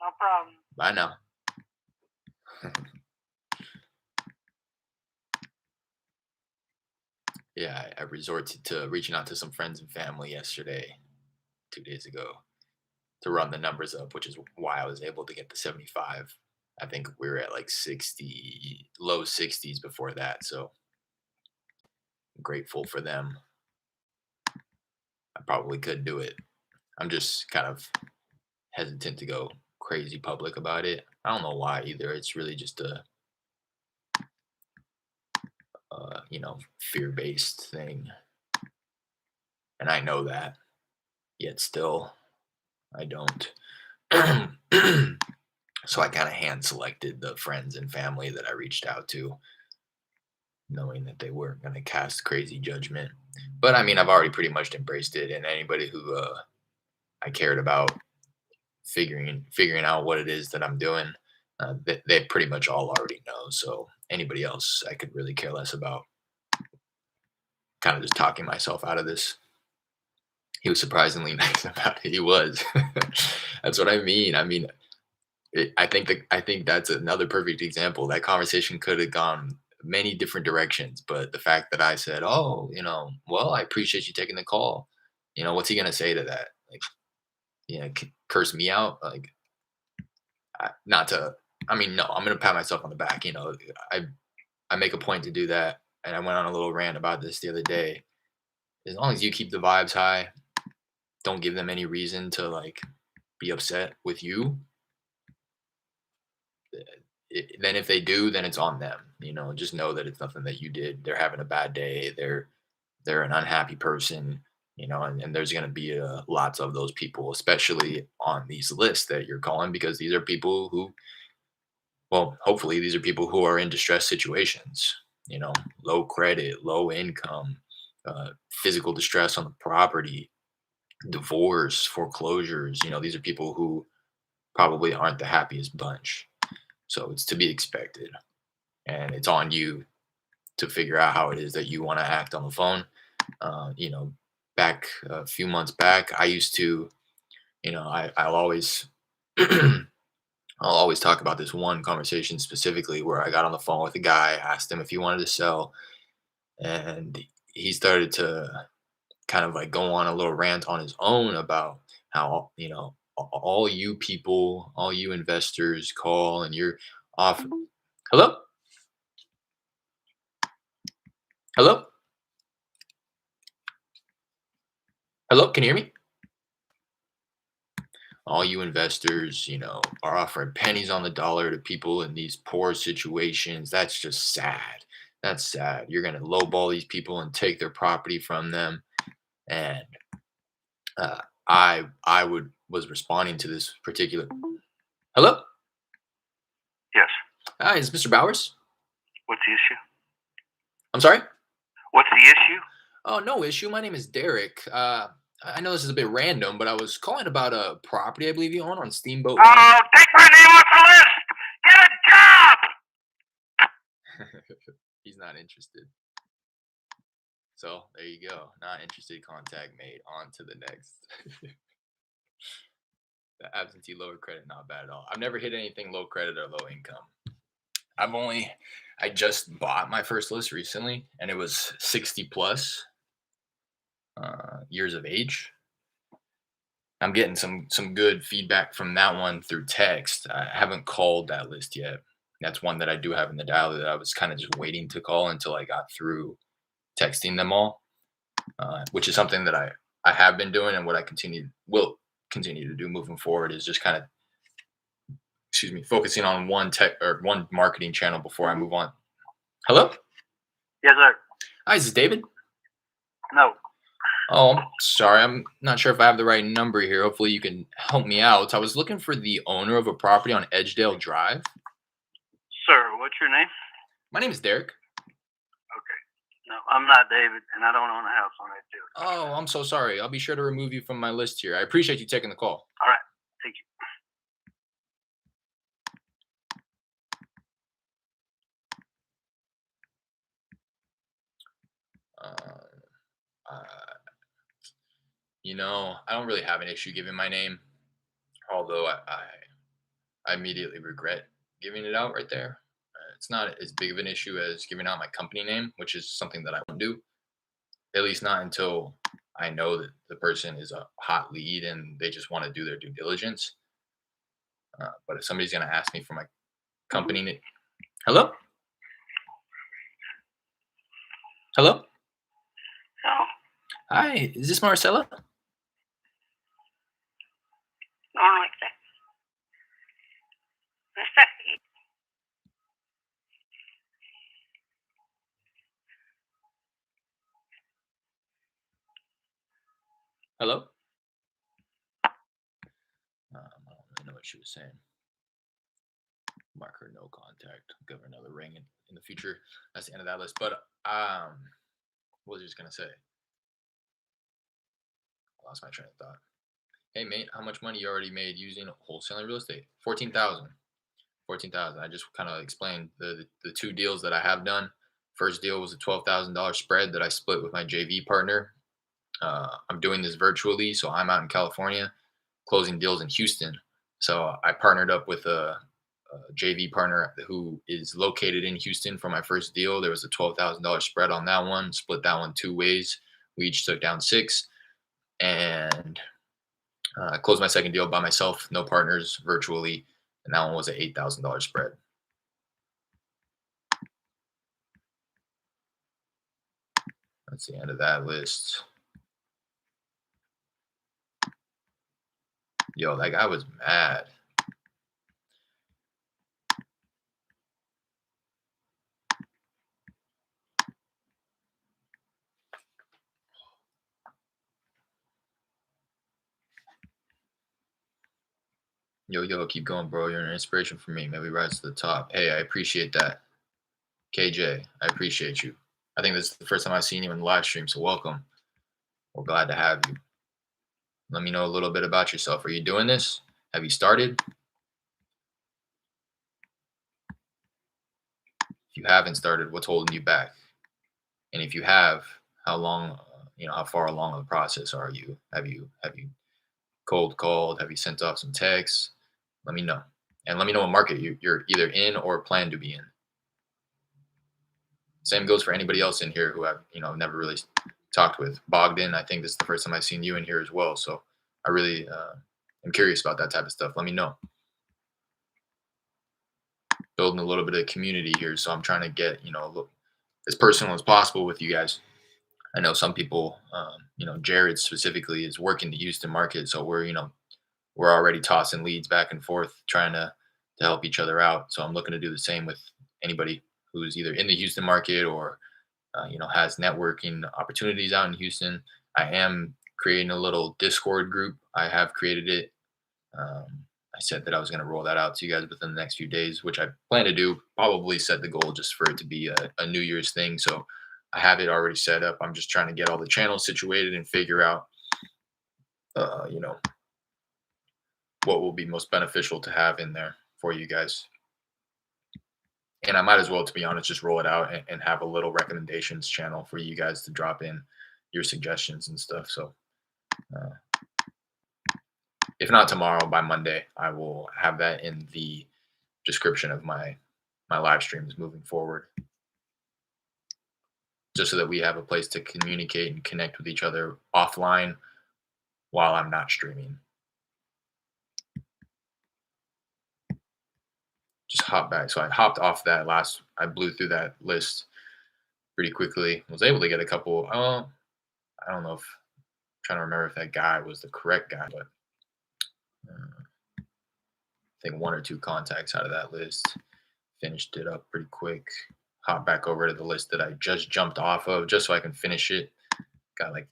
No problem. Bye now. Yeah, I resorted to reaching out to some friends and family yesterday, 2 days ago, to run the numbers up, which is why I was able to get the 75. I think we were at like 60, low 60s before that. So I'm grateful for them. I probably could do it. I'm just kind of hesitant to go crazy public about it. I don't know why either. It's really just a, fear-based thing. And I know that, yet still I don't. So I kind of hand selected the friends and family that I reached out to. knowing that they weren't going to cast crazy judgment. But I mean, I've already pretty much embraced it, and anybody who I cared about figuring out what it is that I'm doing, they pretty much all already know. So anybody else, I could really care less about. Kind of just talking myself out of this. He was surprisingly nice about it. He was. That's what I mean. I mean, I think that's another perfect example. That conversation could have gone many different directions, but the fact that I said, "Oh, well, I appreciate you taking the call." What's he gonna say to that? Like, curse me out? Like, not to. I mean, no, I'm gonna pat myself on the back. I I make a point to do that, and I went on a little rant about this the other day. As long as you keep the vibes high, don't give them any reason to like be upset with you. Then if they do, then it's on them. Just know that it's nothing that you did. They're having a bad day. They're an unhappy person. And there's going to be lots of those people, especially on these lists that you're calling, because these are people who, well, hopefully these are people who are in distressed situations. Low credit, low income, physical distress on the property, divorce, foreclosures. These are people who probably aren't the happiest bunch. So it's to be expected. And it's on you to figure out how it is that you want to act on the phone. Uh, you know, Back a few months back, I used to, I'll always, I'll always talk about this one conversation specifically where I got on the phone with a guy, asked him if he wanted to sell, and he started to kind of like go on a little rant on his own about how, all you people, all you investors call and you're off. Hello? Hello? Hello? Can you hear me? All you investors, are offering pennies on the dollar to people in these poor situations. That's just sad. That's sad. You're going to lowball these people and take their property from them. And I was responding to this particular. Hello? Yes. Hi, is this Mr. Bowers? What's the issue? I'm sorry? What's the issue? Oh, no issue. My name is Derek. I know this is a bit random, but I was calling about a property I believe you own on Steamboat Lane. Oh, take my name off the list! Get a job! He's not interested. So there you go. Not interested. Contact made. On to the next. The absentee lower credit, not bad at all. I've never hit anything low credit or low income. I just bought my first list recently, and it was 60 plus years of age. I'm getting some good feedback from that one through text. I haven't called that list yet. That's one that I do have in the dial that I was kind of just waiting to call until I got through texting them all, which is something that I have been doing, and what I will continue to do moving forward is just kind of, excuse me, focusing on one tech or one marketing channel before I move on. Hello? Yes, sir. Hi, is this David? No. Oh, I'm sorry. I'm not sure if I have the right number here. Hopefully you can help me out. I was looking for the owner of a property on Edgedale Drive. Sir, what's your name? My name is Derek. Okay. No, I'm not David, and I don't own a house on that deal. Oh, I'm so sorry. I'll be sure to remove you from my list here. I appreciate you taking the call. All right. Thank you. Uh, I don't really have an issue giving my name, although I immediately regret giving it out right there. It's not as big of an issue as giving out my company name, which is something that I won't do, at least not until I know that the person is a hot lead and they just want to do their due diligence. But if somebody's going to ask me for my company name, hello? Hello? So, Hi, is this Marcella? no, like that. Exactly. Hello? I don't really know what she was saying. Mark her no contact. Give her another ring in the future. That's the end of that list. But what was I just gonna say? I lost my train of thought. Hey mate, how much money you already made using wholesaling real estate? 14,000. 14,000. I just kind of explained the two deals that I have done. First deal was a $12,000 spread that I split with my JV partner. I'm doing this virtually, so I'm out in California, closing deals in Houston. So I partnered up with a JV partner who is located in Houston for my first deal. There was a $12,000 spread on that one. Split that one two ways. We each took down six, and I closed my second deal by myself, no partners, virtually, and that one was an $8,000 spread. That's the end of that list. Yo, that guy was mad. Yo, keep going, bro. You're an inspiration for me. Maybe rise to the top. Hey, I appreciate that. KJ, I appreciate you. I think this is the first time I've seen you in the live stream, so welcome. We're glad to have you. Let me know a little bit about yourself. Are you doing this? Have you started? If you haven't started, what's holding you back? And if you have, how long, how far along the process are you? Have you cold called? Have you sent off some texts? Let me know. And let me know what market you're either in or plan to be in. Same goes for anybody else in here who I've never really talked with. Bogdan, I think this is the first time I've seen you in here as well. So I really am curious about that type of stuff. Let me know. Building a little bit of community here, so I'm trying to get as personal as possible with you guys. I know some people, Jared specifically is working the Houston market, so we're already tossing leads back and forth, trying to help each other out. So I'm looking to do the same with anybody who's either in the Houston market or has networking opportunities out in Houston. I am creating a little Discord group. I have created it. I said that I was going to roll that out to you guys within the next few days, which I plan to do. Probably set the goal just for it to be a New Year's thing. So I have it already set up. I'm just trying to get all the channels situated and figure out, what will be most beneficial to have in there for you guys. And I might as well, to be honest, just roll it out and have a little recommendations channel for you guys to drop in your suggestions and stuff. So if not tomorrow, by Monday, I will have that in the description of my live streams moving forward, just so that we have a place to communicate and connect with each other offline while I'm not streaming. Just hop back. So I hopped off that I blew through that list pretty quickly. Was able to get a couple. I don't know if I'm trying to remember if that guy was the correct guy, but I think one or two contacts out of that list. Finished it up pretty quick. Hop back over to the list that I just jumped off of, just so I can finish it. Got like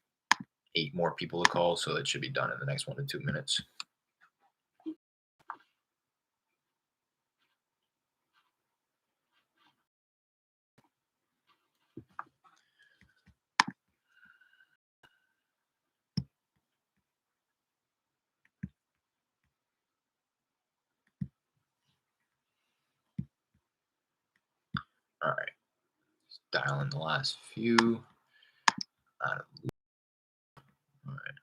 8 more people to call, so it should be done in the next 1 to 2 minutes. All right, just dial in the last few. All right.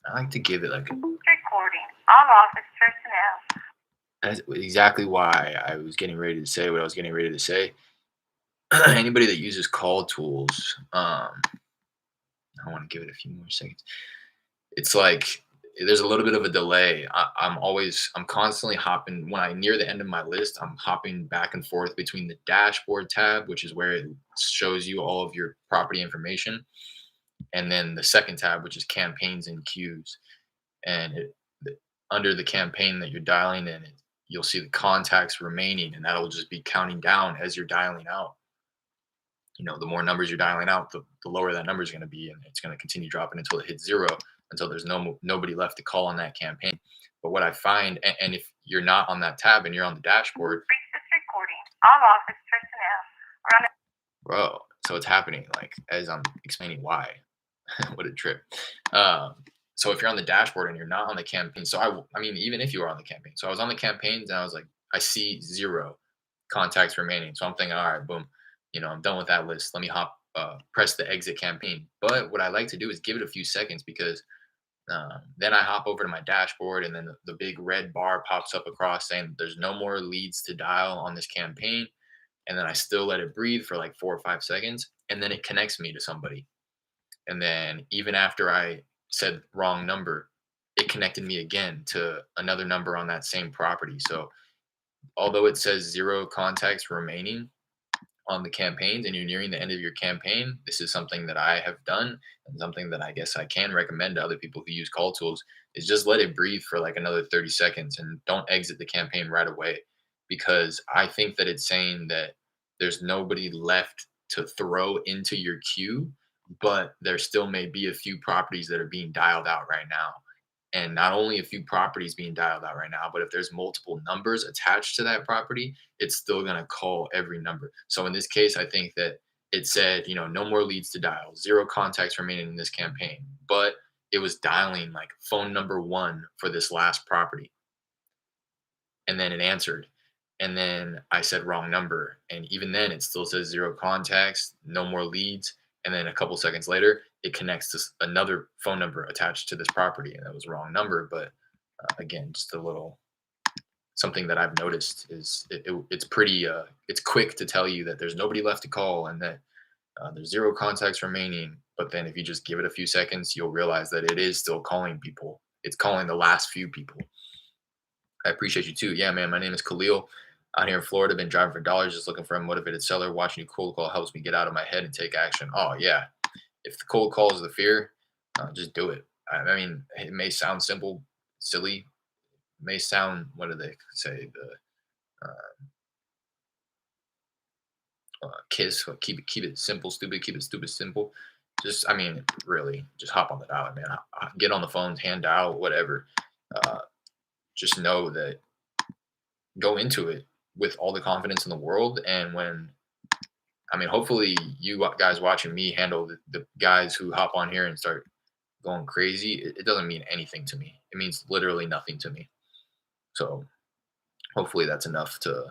I like to give it like Recording. All office personnel. that's exactly why I was getting ready to say what I was getting ready to say. Anybody that uses call tools, I want to give it a few more seconds. It's like there's a little bit of a delay. I'm constantly hopping when I near the end of my list. I'm hopping back and forth between the dashboard tab, which is where it shows you all of your property information, and then the second tab, which is campaigns and queues. And under the campaign that you're dialing in, you'll see the contacts remaining, and that'll just be counting down as you're dialing out. The more numbers you're dialing out, the lower that number is going to be, and it's going to continue dropping until it hits 0. until there's nobody left to call on that campaign. But what I find, and if you're not on that tab and you're on the dashboard, Reassess recording. All office personnel are on bro, so it's happening like as I'm explaining why. What a trip. Um, so if you're on the dashboard and you're not on the campaign, so I mean, even if you are on the campaign, so I was on the campaigns and I was like, I see 0 contacts remaining. So I'm thinking, all right, boom, I'm done with that list. Let me press the exit campaign. But what I like to do is give it a few seconds because then I hop over to my dashboard and then the big red bar pops up across saying there's no more leads to dial on this campaign. And then I still let it breathe for like 4 or 5 seconds. And then it connects me to somebody. And then even after I said wrong number, it connected me again to another number on that same property. So although it says 0 contacts remaining on the campaigns and you're nearing the end of your campaign, this is something that I have done and something that I guess I can recommend to other people who use call tools is just let it breathe for like another 30 seconds and don't exit the campaign right away because I think that it's saying that there's nobody left to throw into your queue, but there still may be a few properties that are being dialed out right now. And not only a few properties being dialed out right now, but if there's multiple numbers attached to that property, it's still going to call every number. So in this case, I think that it said, no more leads to dial, 0 contacts remaining in this campaign, but it was dialing like phone number 1 for this last property. And then it answered. And then I said wrong number. And even then, it still says 0 contacts, no more leads. And then a couple seconds later, it connects to another phone number attached to this property. And that was wrong number. But again, just a little something that I've noticed is it's pretty, it's quick to tell you that there's nobody left to call and that there's 0 contacts remaining. But then if you just give it a few seconds, you'll realize that it is still calling people. It's calling the last few people. I appreciate you too. Yeah, man. My name is Khalil. Out here in Florida, been driving for dollars, just looking for a motivated seller. Watching you cold call helps me get out of my head and take action. Oh yeah, if the cold call is the fear, just do it. I mean, it may sound simple, silly. It may sound, what do they say? Kiss. Keep it simple, stupid. Keep it stupid, simple. Just, I mean, really, just hop on the dial, man. Get on the phone, hand dial, whatever. Uh, just know that go into it with all the confidence in the world. And hopefully you guys watching me handle the guys who hop on here and start going crazy. It doesn't mean anything to me. It means literally nothing to me. So hopefully that's enough to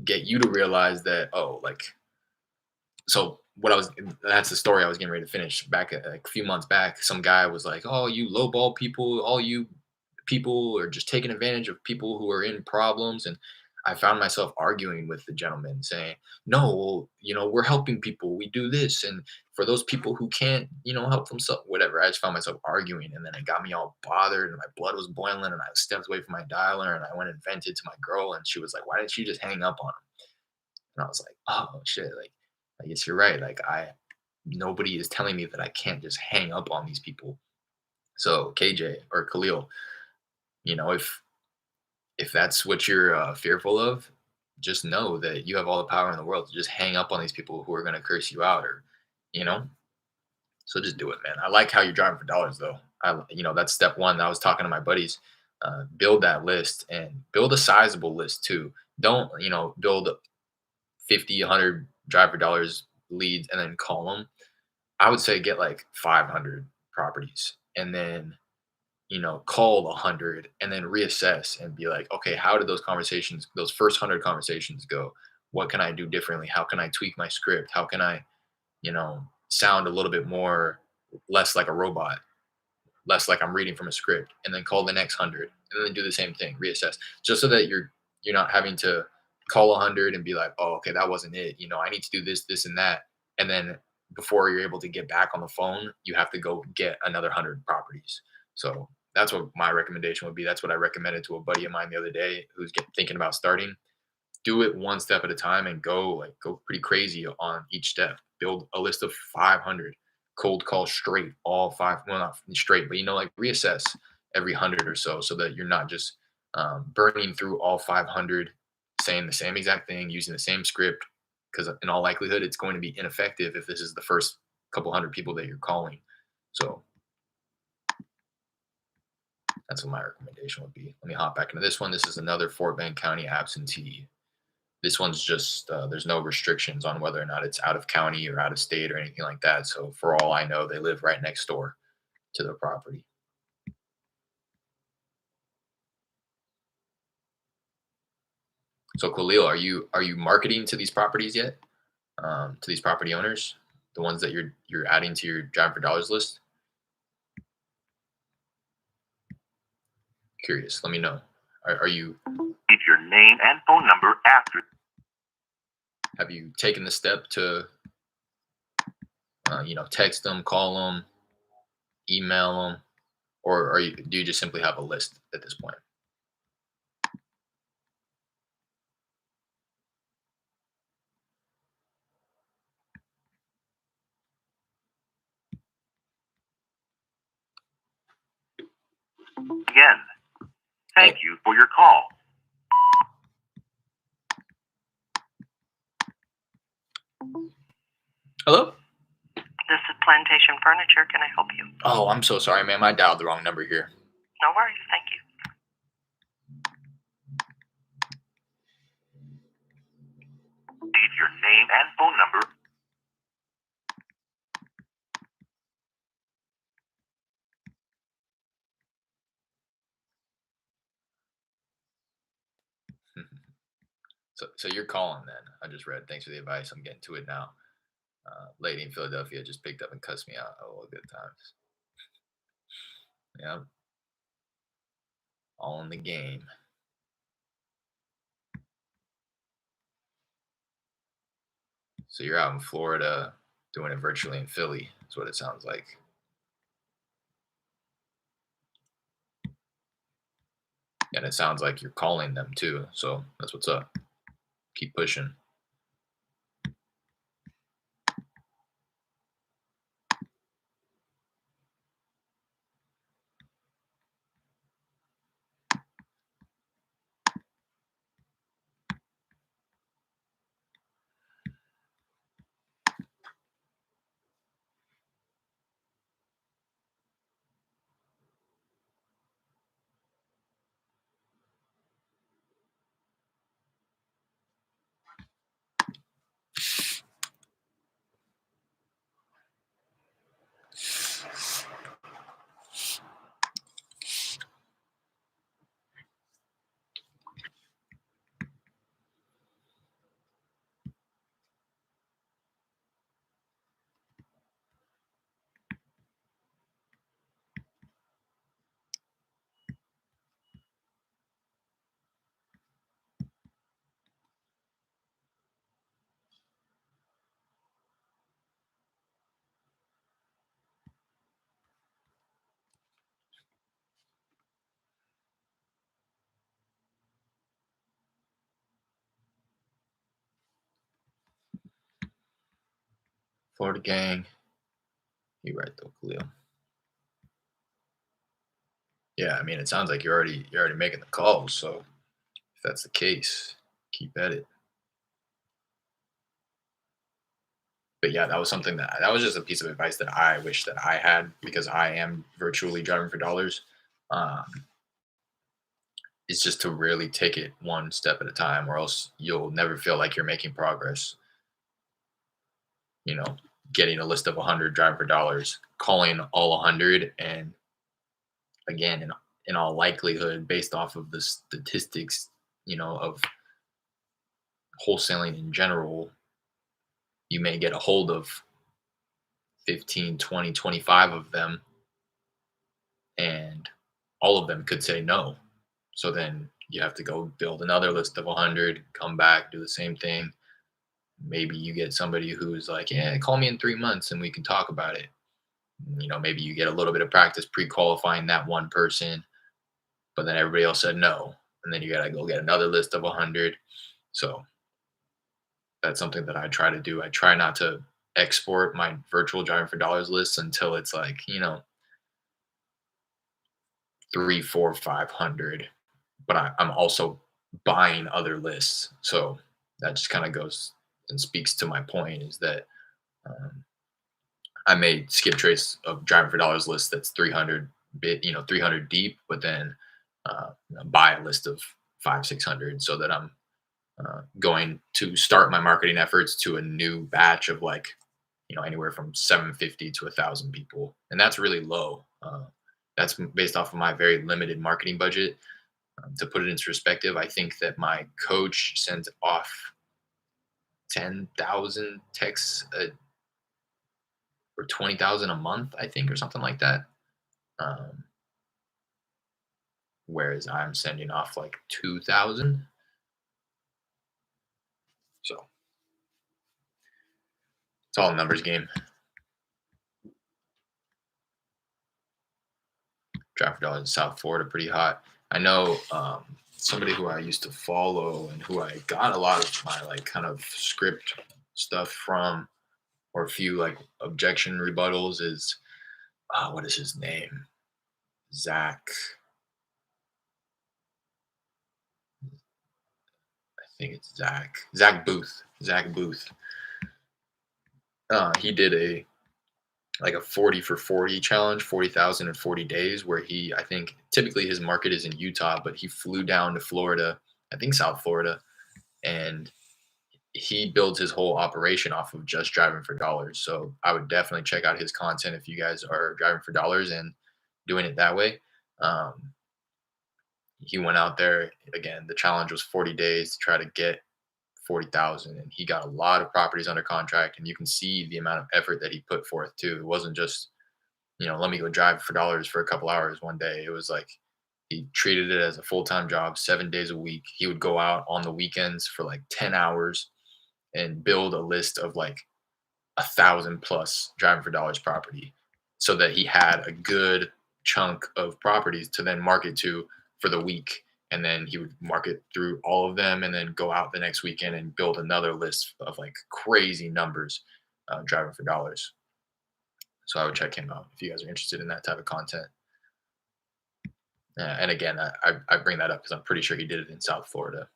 get you to realize that, oh, like, so that's the story I was getting ready to finish back a few months back. Some guy was like, oh, you lowball people, all you people are just taking advantage of people who are in problems. And I found myself arguing with the gentleman saying, no, well, we're helping people. We do this. And for those people who can't, help themselves, whatever, I just found myself arguing. And then it got me all bothered and my blood was boiling and I stepped away from my dialer and I went and vented to my girl. And she was like, why didn't you just hang up on him? And I was like, oh shit. Like, I guess you're right. Like nobody is telling me that I can't just hang up on these people. So KJ or Khalil, if that's what you're fearful of, just know that you have all the power in the world to just hang up on these people who are going to curse you out, or you know. So just do it, man. I like how you're driving for dollars, though. That's step one. That I was talking to my buddies. Build that list and build a sizable list too. Don't build 50, 100 drive for dollars leads and then call them. I would say get like 500 properties and then call 100 and then reassess and be like, okay, how did those first 100 conversations go? What can I do differently? How can I tweak my script? How can I, sound a little bit less like a robot, less like I'm reading from a script, and then call the next 100 and then do the same thing, reassess, just so that you're not having to call 100 and be like, oh, okay, that wasn't it. I need to do this, this, and that. And then before you're able to get back on the phone, you have to go get another 100 properties. So that's what my recommendation would be. That's what I recommended to a buddy of mine the other day who's thinking about starting. Do it one step at a time and go pretty crazy on each step. Build a list of 500 cold calls straight, all five, well, not straight, but reassess every 100 or so that you're not just burning through all 500, saying the same exact thing, using the same script, because in all likelihood, it's going to be ineffective if this is the first couple hundred people that you're calling. So That's what my recommendation would be. Let me hop back into this one. This is another Fort Bend County absentee. This one's just there's no restrictions on whether or not it's out of county or out of state or anything like that. So for all I know, they live right next door to the property. So Khalil, are you marketing to these properties yet? To these property owners, the ones that you're adding to your Drive for Dollars list? Curious. Let me know. Are you Leave your name and phone number after. have you taken the step to text them, call them, email them, or do you just simply have a list at this point? Again, thank you for your call. Hello? This is Plantation Furniture. Can I help you? Oh, I'm so sorry, ma'am. I dialed the wrong number here. No worries. Thank you. Leave your name and phone number. So you're calling then. I just read. Thanks for the advice. I'm getting to it now. Lady in Philadelphia just picked up and cussed me out. Oh, good times. Yeah. All in the game. So you're out in Florida doing it virtually in Philly, is what it sounds like. And it sounds like you're calling them too. So that's what's up. Keep pushing. Florida gang. You're right though, Khalil. Yeah, I mean it sounds like you're already making the calls, so if that's the case, keep at it. But yeah, that was something that was just a piece of advice that I wish that I had because I am virtually driving for dollars. Um, it's just to really take it one step at a time, or else you'll never feel like you're making progress. You know, getting a list of 100 drive for dollars, calling all 100, and again, in all likelihood, based off of the statistics, of wholesaling in general, you may get a hold of 15, 20, 25 of them, and all of them could say no. So then you have to go build another list of 100, come back, do the same thing. Maybe you get somebody who's like, yeah, call me in 3 months and we can talk about it. Maybe you get a little bit of practice pre-qualifying that one person, but then everybody else said no. And then you got to go get another list of 100. So that's something that I try to do. I try not to export my virtual driving for dollars lists until it's like, 3, 4, 500. But I'm also buying other lists. So that just kind of goes and speaks to my point is that I made skip trace of driving for dollars list that's 300 bit, 300 deep, but then buy a list of 500, 600, so that I'm going to start my marketing efforts to a new batch of like, anywhere from 750 to 1,000 people. And that's really low. That's based off of my very limited marketing budget. To put it into perspective, I think that my coach sends off 10,000 texts or 20,000 a month, I think, or something like that. Um, whereas I'm sending off like 2,000. So it's all a numbers game. Drive for dollars in South Florida, pretty hot. I know somebody who I used to follow and who I got a lot of my like kind of script stuff from, or a few like objection rebuttals is what is his name? Zach. I think it's Zach. Zach Booth. Zach Booth. He did a 40 for 40 challenge, 40,000 in 40 days, where I think typically his market is in Utah, but he flew down to Florida, I think South Florida, and he builds his whole operation off of just driving for dollars. So I would definitely check out his content if you guys are driving for dollars and doing it that way. He went out there again. The challenge was 40 days to try to get 40,000, and he got a lot of properties under contract. And you can see the amount of effort that he put forth too. It wasn't just, let me go drive for dollars for a couple hours one day. It was like he treated it as a full-time job, 7 days a week. He would go out on the weekends for like 10 hours and build a list of like 1,000 plus driving for dollars property, so that he had a good chunk of properties to then market to for the week. And then he would market through all of them and then go out the next weekend and build another list of like crazy numbers driving for dollars. So I would check him out if you guys are interested in that type of content. And again, I bring that up because I'm pretty sure he did it in South Florida.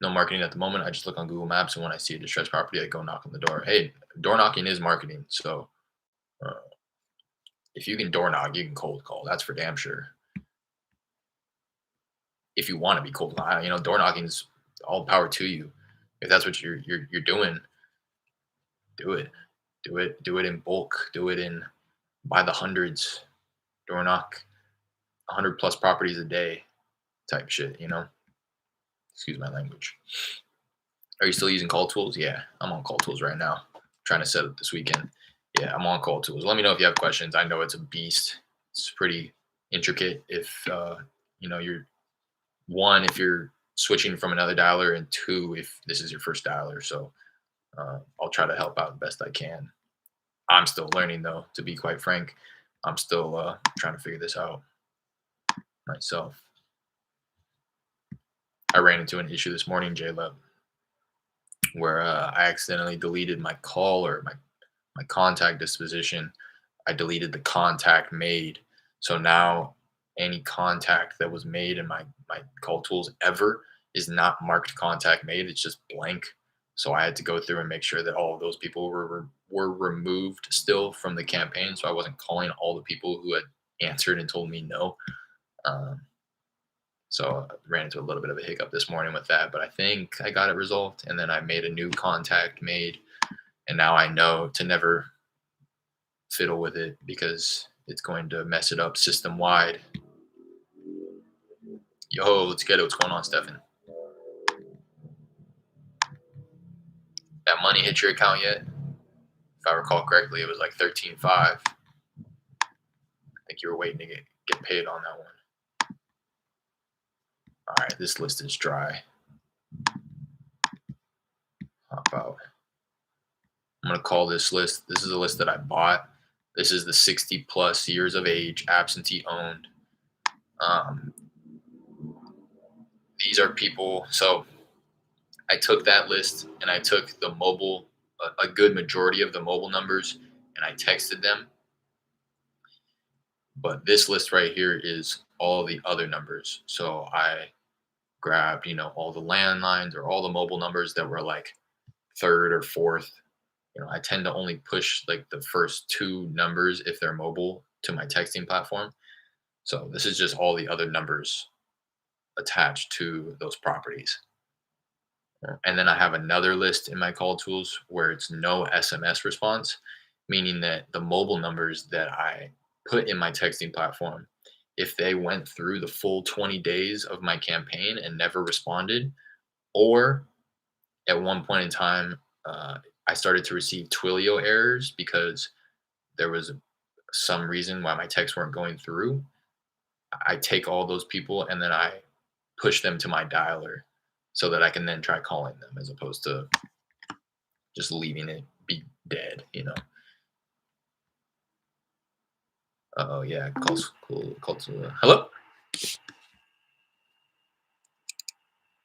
No marketing at the moment. I just look on Google Maps, and when I see a distressed property, I go knock on the door. Hey, door knocking is marketing. So if you can door knock, you can cold call. That's for damn sure. If you want to be cold call, door knocking is all power to you. If that's what you're doing, do it. Do it in bulk. Do it by the hundreds. Door knock 100 plus properties a day type shit, Excuse my language. Are you still using call tools? Yeah, I'm on call tools right now. Trying to set up this weekend. Yeah, I'm on call tools. Let me know if you have questions. I know it's a beast. It's pretty intricate. If if you're switching from another dialer, and two, if this is your first dialer. So I'll try to help out the best I can. I'm still learning though, to be quite frank. I'm still trying to figure this out myself. I ran into an issue this morning, J-Lub, where I accidentally deleted my call or my contact disposition. I deleted the contact made. So now any contact that was made in my call tools ever is not marked contact made. It's just blank. So I had to go through and make sure that all of those people were removed still from the campaign. So I wasn't calling all the people who had answered and told me no. So I ran into a little bit of a hiccup this morning with that, but I think I got it resolved. And then I made a new contact made, and now I know to never fiddle with it because it's going to mess it up system wide. Yo, let's get it. What's going on, Stefan? That money hit your account yet? If I recall correctly, it was like 13.5. I think you were waiting to get paid on that one. All right, this list is dry. Hop out. I'm going to call this list. This is a list that I bought. This is the 60 plus years of age, absentee owned. These are people. So I took that list and I took the mobile, a good majority of the mobile numbers, and I texted them. But this list right here is all the other numbers. So I grabbed, all the landlines or all the mobile numbers that were like third or fourth. I tend to only push like the first two numbers if they're mobile, to my texting platform. So this is just all the other numbers attached to those properties. And then I have another list in my call tools where it's no SMS response, meaning that the mobile numbers that I put in my texting platform, if they went through the full 20 days of my campaign and never responded, or at one point in time, I started to receive Twilio errors because there was some reason why my texts weren't going through. I take all those people and then I push them to my dialer so that I can then try calling them as opposed to just leaving it be dead, you know. Oh yeah, calls cool. Call to hello,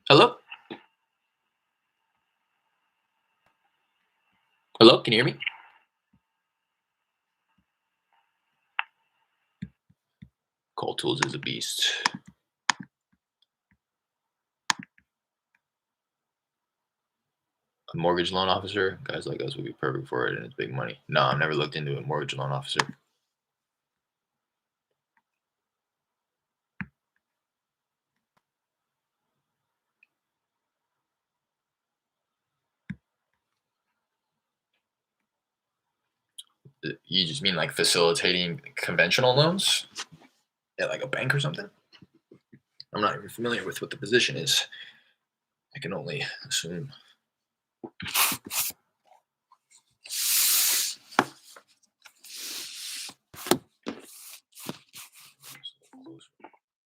hello, hello. Can you hear me? Call tools is a beast. A mortgage loan officer, guys like us would be perfect for it, and it's big money. No, I've never looked into a mortgage loan officer. You just mean like facilitating conventional loans at like a bank or something? I'm not even familiar with what the position is. I can only assume.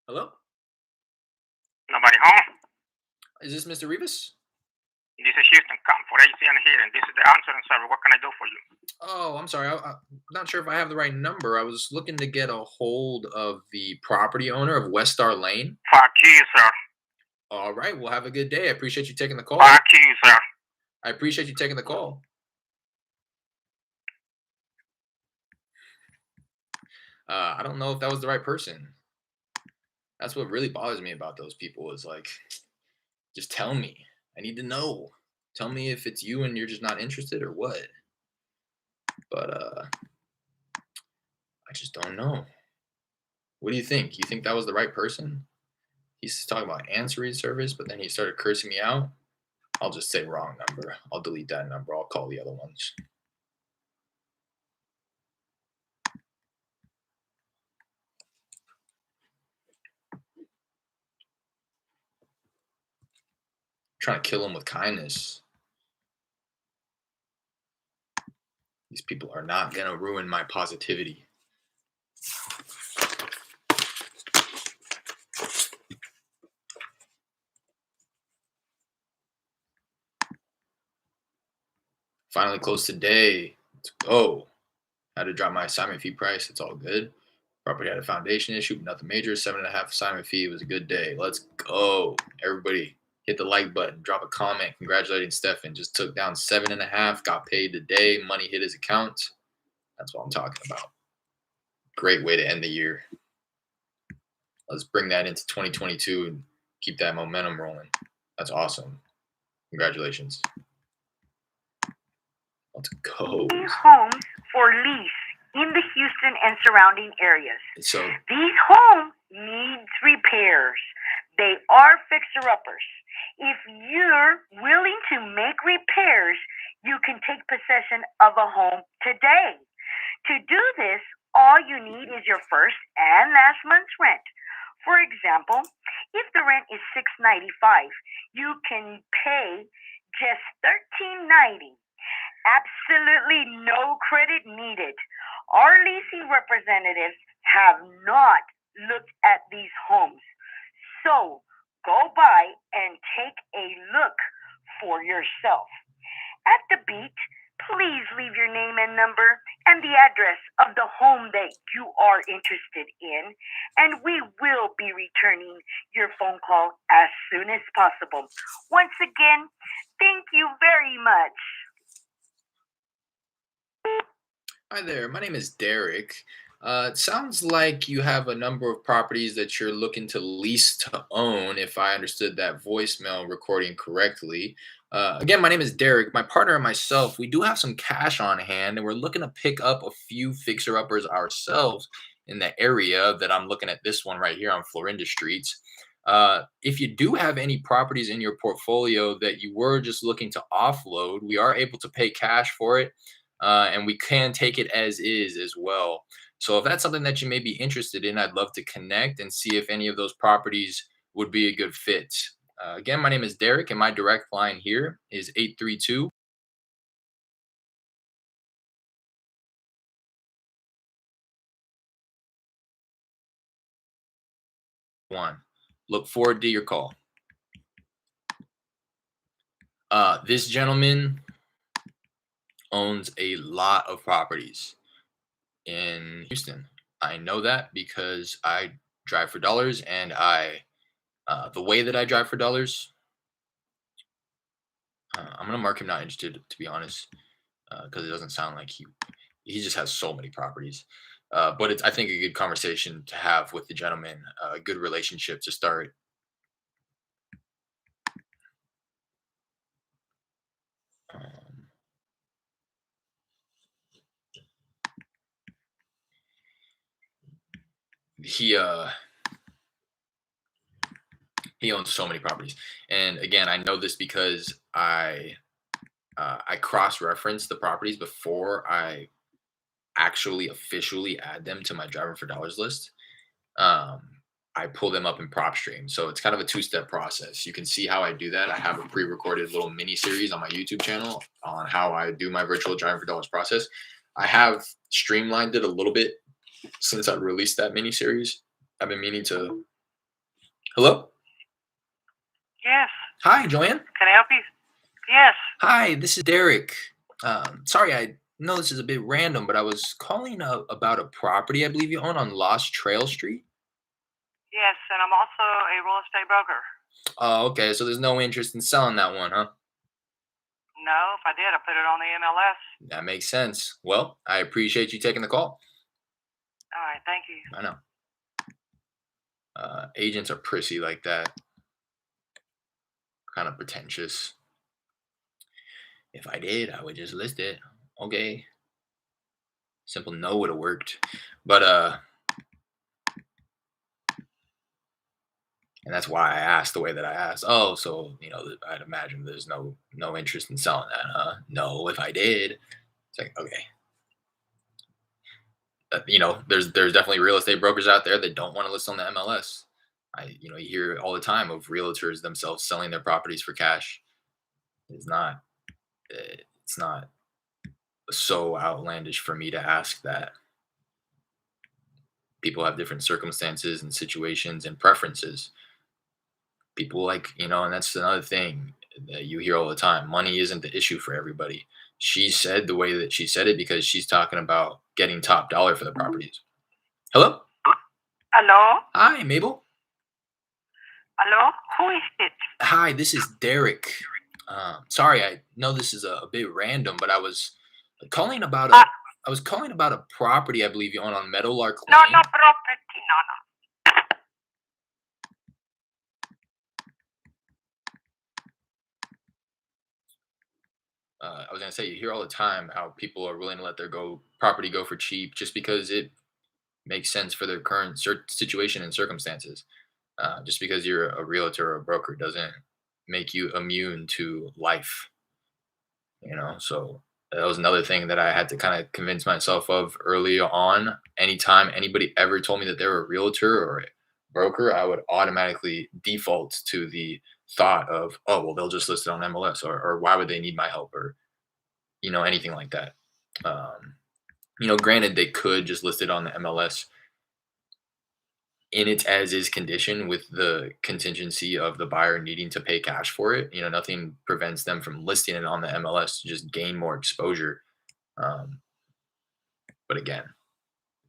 Hello? Nobody home? Is this Mr. Rivas? This is Houston. Come for agency and hearing. This is the answering service. What can I do for you? Oh, I'm sorry. I'm not sure if I have the right number. I was looking to get a hold of the property owner of West Star Lane. Fuck you, sir. All right. Well, have a good day. I appreciate you taking the call. Fuck you, sir. I appreciate you taking the call. I don't know if that was the right person. That's what really bothers me about those people is like, just tell me. I need to know. Tell me if it's you and you're just not interested or what. But I just don't know. What do you think? You think that was the right person? He's talking about answering service, but then he started cursing me out. I'll just say wrong number. I'll delete that number. I'll call the other ones. Trying to kill him with kindness. These people are not going to ruin my positivity. Finally closed today. Let's go. Had to drop my assignment fee price. It's all good. Property had a foundation issue, but nothing major. 7.5 assignment fee. It was a good day. Let's go. Everybody hit the like button. Drop a comment. Congratulating Stefan. Just took down 7.5. Got paid today. Money hit his account. That's what I'm talking about. Great way to end the year. Let's bring that into 2022 and keep that momentum rolling. That's awesome. Congratulations. Let's go. Homes for lease in the Houston and surrounding areas. So These homes need repairs. They are fixer-uppers. If you're willing to make repairs, you can take possession of a home today. To do this, all you need is your first and last month's rent. For example, if the rent is $6.95, you can pay just $13.90. Absolutely no credit needed. Our leasing representatives have not looked at these homes. So go by and take a look for yourself. At the beat, please leave your name and number and the address of the home that you are interested in, and we will be returning your phone call as soon as possible. Once again, thank you very much. Hi there, my name is Derek. It sounds like you have a number of properties that you're looking to lease to own, if I understood that voicemail recording correctly. Again, my name is Derek. My partner and myself, we do have some cash on hand, and we're looking to pick up a few fixer uppers ourselves in the area that I'm looking at this one right here on Florinda Streets. If you do have any properties in your portfolio that you were just looking to offload, we are able to pay cash for it, and we can take it as is as well. So if that's something that you may be interested in, I'd love to connect and see if any of those properties would be a good fit. Again, my name is Derek, and my direct line here is 832. Look forward to your call. This gentleman owns a lot of properties in Houston. I know that because I drive for dollars, and the way that I drive for dollars, I'm gonna mark him not interested, to be honest, because it doesn't sound like he just has so many properties. But it's, I think, a good conversation to have with the gentleman, a good relationship to start. Um, he uh he owns so many properties, and again, I know this because I cross reference the properties before I actually officially add them to my driving for dollars list. um, I pull them up in prop stream. So it's kind of a two-step process. You can see how I do that. I have a pre-recorded little mini series on my YouTube channel on how I do my virtual driving for dollars process. I have streamlined it a little bit since I released that mini series. I've been meaning to. Hello? Yes. Hi, Joanne. Can I help you? Yes. Hi, this is Derek. Sorry, I know this is a bit random, but I was calling about a property I believe you own on Lost Trail Street. Yes, and I'm also a real estate broker. Oh, okay. So there's no interest in selling that one, huh? No, if I did, I put it on the MLS. That makes sense. Well, I appreciate you taking the call. All right, thank you. I know. Agents are prissy like that, kind of pretentious. If I did, I would just list it. Okay. Simple no would have worked. But and that's why I asked the way that I asked. Oh, so I'd imagine there's no interest in selling that, huh? No, if I did, it's like okay. There's definitely real estate brokers out there that don't want to list on the MLS. You hear all the time of realtors themselves selling their properties for cash. It's not, it's not so outlandish for me to ask that. People have different circumstances and situations and preferences. People and that's another thing that you hear all the time. Money isn't the issue for everybody. She said the way that she said it because she's talking about getting top dollar for the properties. Hello? Hello? Hi, Mabel. Hello? Who is it? Hi, this is Derek. Sorry, I know this is a bit random, but I was calling about a property I believe you own on Meadowlark No, Lane. no property, no. I was gonna say, you hear all the time how people are willing to let their property go for cheap just because it makes sense for their current situation and circumstances. Just because you're a realtor or a broker doesn't make you immune to life. So that was another thing that I had to kind of convince myself of early on. Anytime anybody ever told me that they were a realtor or a broker, I would automatically default to the thought of, oh, well, they'll just list it on MLS, or why would they need my help, or anything like that. Granted, they could just list it on the MLS in its as is condition with the contingency of the buyer needing to pay cash for it. Nothing prevents them from listing it on the MLS to just gain more exposure. Um, but again,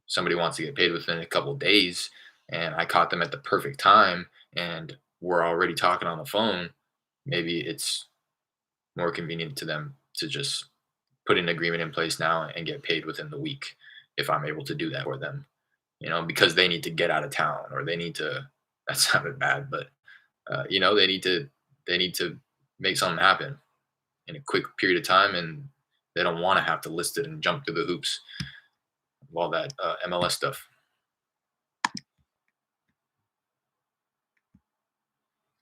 somebody wants to get paid within a couple days, and I caught them at the perfect time, and we're already talking on the phone. Maybe it's more convenient to them to just put an agreement in place now and get paid within the week. if I'm able to do that for them, because they need to get out of town or they need to. That sounded bad, but they need to make something happen in a quick period of time, and they don't want to have to list it and jump through the hoops of all that MLS stuff.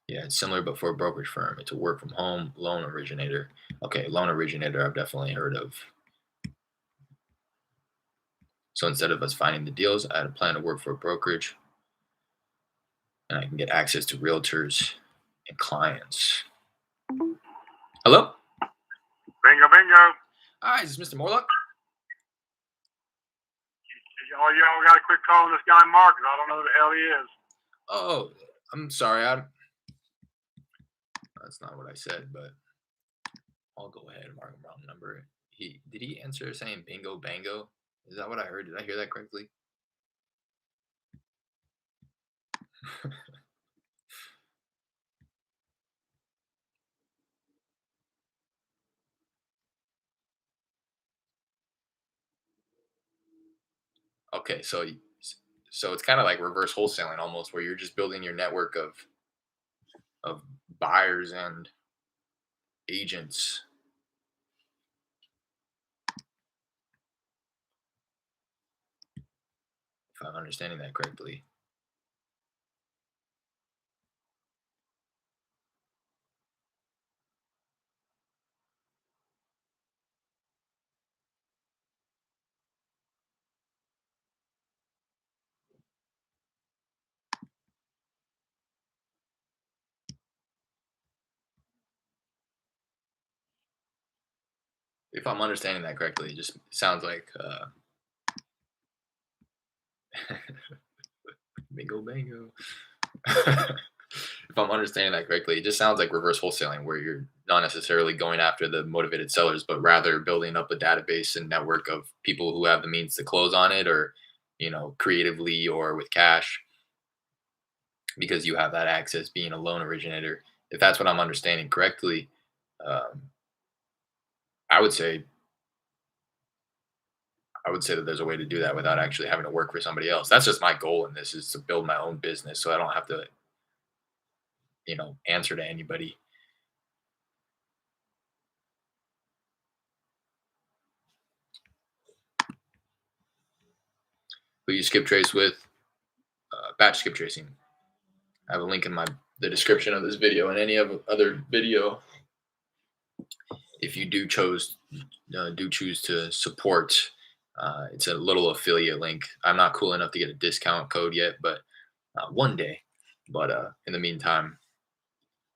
Yeah, it's similar, but for a brokerage firm. It's a work from home loan originator. Okay, loan originator, I've definitely heard of. So instead of us finding the deals, I had a plan to work for a brokerage, and I can get access to realtors and clients. Hello? Bingo, bingo. Hi, is this Mr. Morlock? Y'all got a quick call on this guy Mark, 'cause I don't know who the hell he is. Oh, I'm sorry. That's not what I said, but I'll go ahead and mark him wrong number. Did he answer saying bingo bango? Is that what I heard? Did I hear that correctly? Okay, so it's kind of like reverse wholesaling almost, where you're just building your network of buyers and agents. If I'm understanding that correctly. If I'm understanding that correctly, it just sounds like bingo bango. If I'm understanding that correctly, it just sounds like reverse wholesaling, where you're not necessarily going after the motivated sellers, but rather building up a database and network of people who have the means to close on it, or creatively or with cash, because you have that access being a loan originator. If that's what I'm understanding correctly, um, I would say that there's a way to do that without actually having to work for somebody else. That's just my goal in this, is to build my own business so I don't have to, answer to anybody. Who you skip trace with, batch skip tracing. I have a link in the description of this video and any other video. If you do choose to support, it's a little affiliate link. I'm not cool enough to get a discount code yet, but one day. But in the meantime,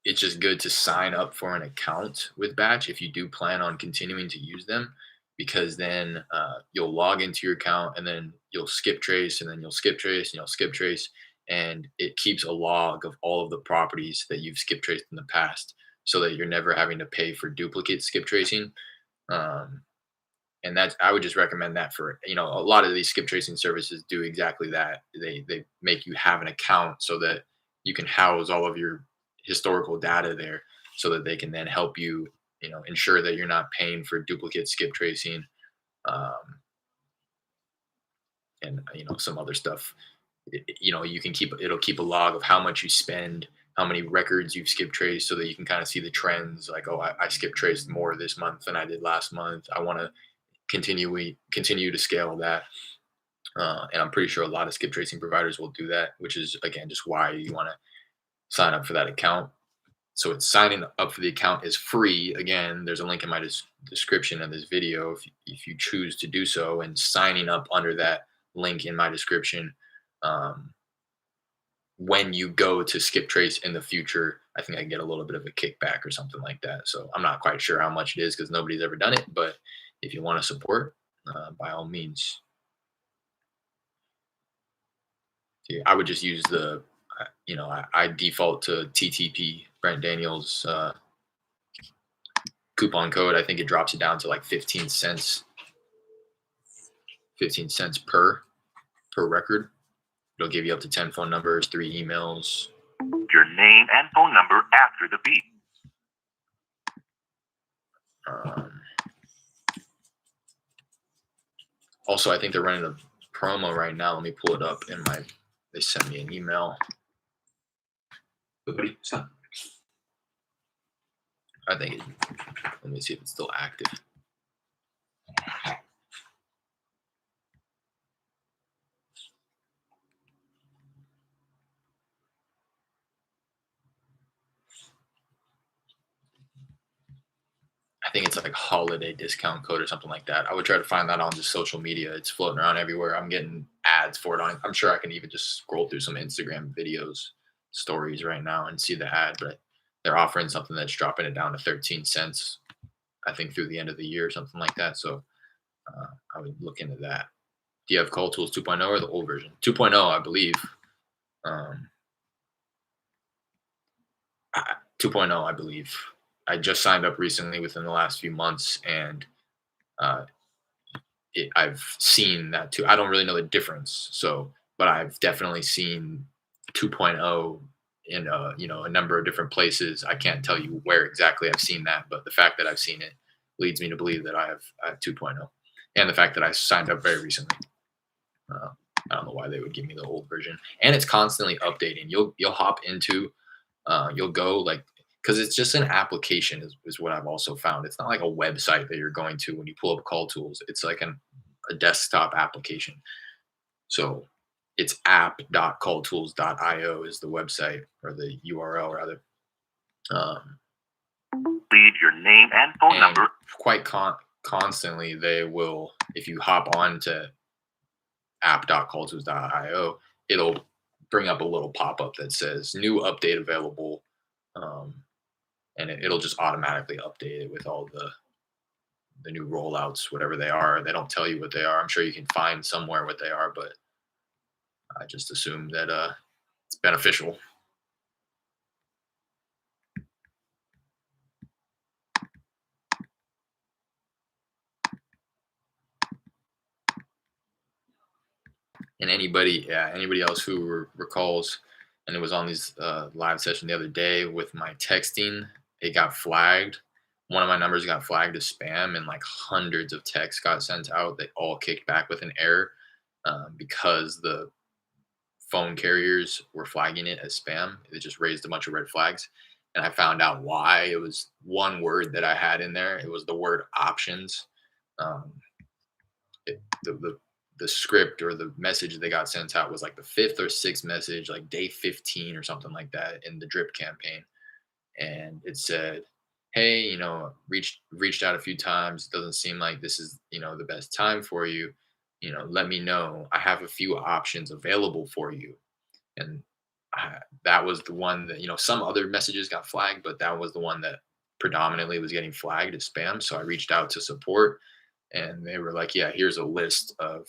it's just good to sign up for an account with Batch if you do plan on continuing to use them, because then you'll log into your account and then you'll skip trace and then you'll skip trace and you'll skip trace, and it keeps a log of all of the properties that you've skip traced in the past, so that you're never having to pay for duplicate skip tracing. Um, and I would just recommend that for a lot of these skip tracing services do exactly that. They make you have an account so that you can house all of your historical data there, so that they can then help you ensure that you're not paying for duplicate skip tracing, um, and some other stuff. You can it'll keep a log of how much you spend, how many records you've skip traced, so that you can kind of see the trends, like, oh, I skip traced more this month than I did last month. I want to continue to scale that. And I'm pretty sure a lot of skip tracing providers will do that, which is, again, just why you want to sign up for that account. So it's signing up for the account is free. Again, there's a link in my description of this video if you choose to do so, and signing up under that link in my description. When you go to skip trace in the future, I think I get a little bit of a kickback or something like that. So I'm not quite sure how much it is, because nobody's ever done it. But if you want to support, by all means. Yeah, I would just use I default to TTP, Brent Daniels coupon code. I think it drops it down to like 15 cents per record. It'll give you up to 10 phone numbers, 3 emails. Your name and phone number after the beep. Also, I think they're running a promo right now. Let me pull it up in my. They sent me an email. Buddy, stop. I think. Let me see if it's still active. I think it's like holiday discount code or something like that. I would try to find that on just social media. It's floating around everywhere. I'm getting ads for it on. I'm sure I can even just scroll through some Instagram videos, stories right now and see the ad. But they're offering something that's dropping it down to 13 cents. I think through the end of the year or something like that. So I would look into that. Do you have Call Tools 2.0 or the old version? 2.0, I believe. Um, 2.0, I believe. I just signed up recently within the last few months, and uh, I've seen that too. I don't really know the difference, so but I've definitely seen 2.0 in a number of different places. I can't tell you where exactly I've seen that, but the fact that I've seen it leads me to believe that I have 2.0, and the fact that I signed up very recently. Uh, I don't know why they would give me the old version, and it's constantly updating. You'll hop into, you'll go like because it's just an application is what I've also found. It's not like a website that you're going to when you pull up Call Tools. It's like a desktop application. So it's app.calltools.io is the website or the URL rather. Um, Leave your name and phone and number. quite constantly they will, if you hop on to app.calltools.io, it'll bring up a little pop-up that says new update available. Um, and it'll just automatically update it with all the new rollouts, whatever they are. They don't tell you what they are. I'm sure you can find somewhere what they are, but I just assume that it's beneficial. And anybody else who recalls, and it was on these live session the other day with my texting, it got flagged. One of my numbers got flagged as spam, and like hundreds of texts got sent out. They all kicked back with an error because the phone carriers were flagging it as spam. It just raised a bunch of red flags. And I found out why. It was one word that I had in there. It was the word options. Um, it, the script or the message they got sent out was like the fifth or sixth message, like day 15 or something like that in the drip campaign. And it said, hey, reached out a few times. It doesn't seem like this is, the best time for you. Let me know. I have a few options available for you. And that was the one that, some other messages got flagged, but that was the one that predominantly was getting flagged as spam. So I reached out to support and they were like, yeah, here's a list of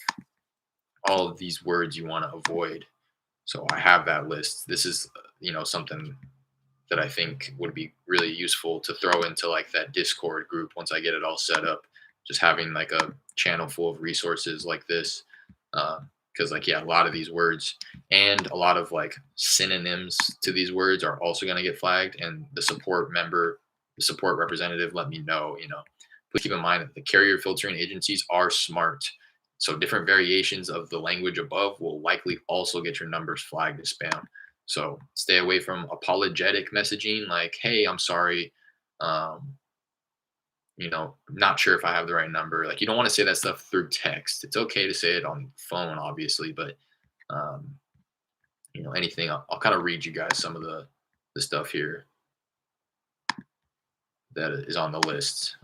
all of these words you want to avoid. So I have that list. This is, something that I think would be really useful to throw into like that Discord group once I get it all set up. Just having like a channel full of resources like this. Because a lot of these words and a lot of like synonyms to these words are also going to get flagged. And the support representative let me know, please keep in mind that the carrier filtering agencies are smart. So different variations of the language above will likely also get your numbers flagged as spam. So stay away from apologetic messaging like, hey, I'm sorry. Not sure if I have the right number. Like you don't want to say that stuff through text. It's okay to say it on phone, obviously, but anything. I'll kind of read you guys some of the stuff here that is on the list.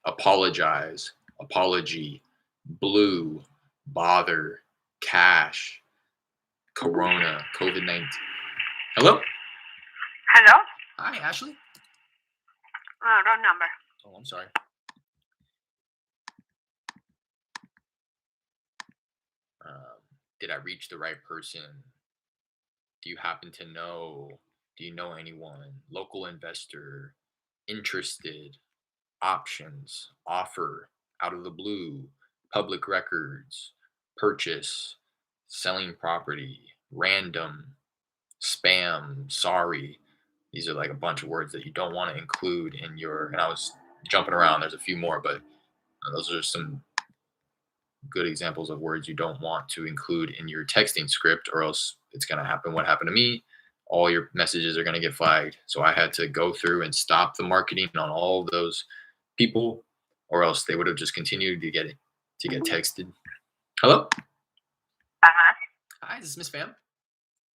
Apologize, apology, blue, bother, cash, corona, COVID-19. Hello? Hello? Hi, Ashley. Wrong number. Oh, I'm sorry. Did I reach the right person? Do you happen to know? Do you know anyone? Local investor, interested, options, offer, out of the blue, public records, purchase, selling property, random, spam, sorry. These are like a bunch of words that you don't want to include in your. And I was jumping around. There's a few more, but those are some good examples of words you don't want to include in your texting script, or else it's going to happen what happened to me. All your messages are going to get flagged. So I had to go through and stop the marketing on all of those people, or else they would have just continued to get texted. Hello? Uh-huh. Hi, this is Miss Fam.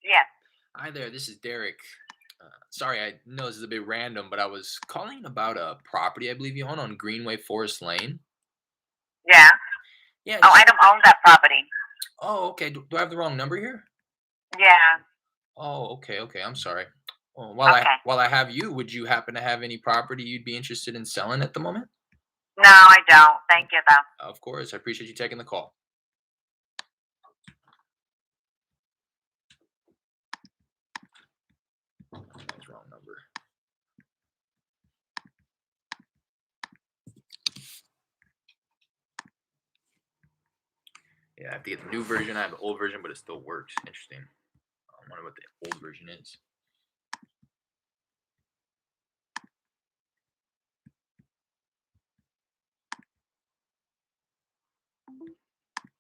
Yeah. Hi there, this is Derek. Sorry, I know this is a bit random, but I was calling about a property I believe you own on Greenway Forest Lane. Yeah. Yeah. Oh, I don't own that property. Oh, okay. Do I have the wrong number here? Yeah. Oh, okay. I'm sorry. Well, Okay. while I have you, would you happen to have any property you'd be interested in selling at the moment? No, I don't. Thank you, though. Of course, I appreciate you taking the call. That's wrong number. Yeah, I have to get the new version. I have the old version, but it still works. Interesting. I wonder what the old version is.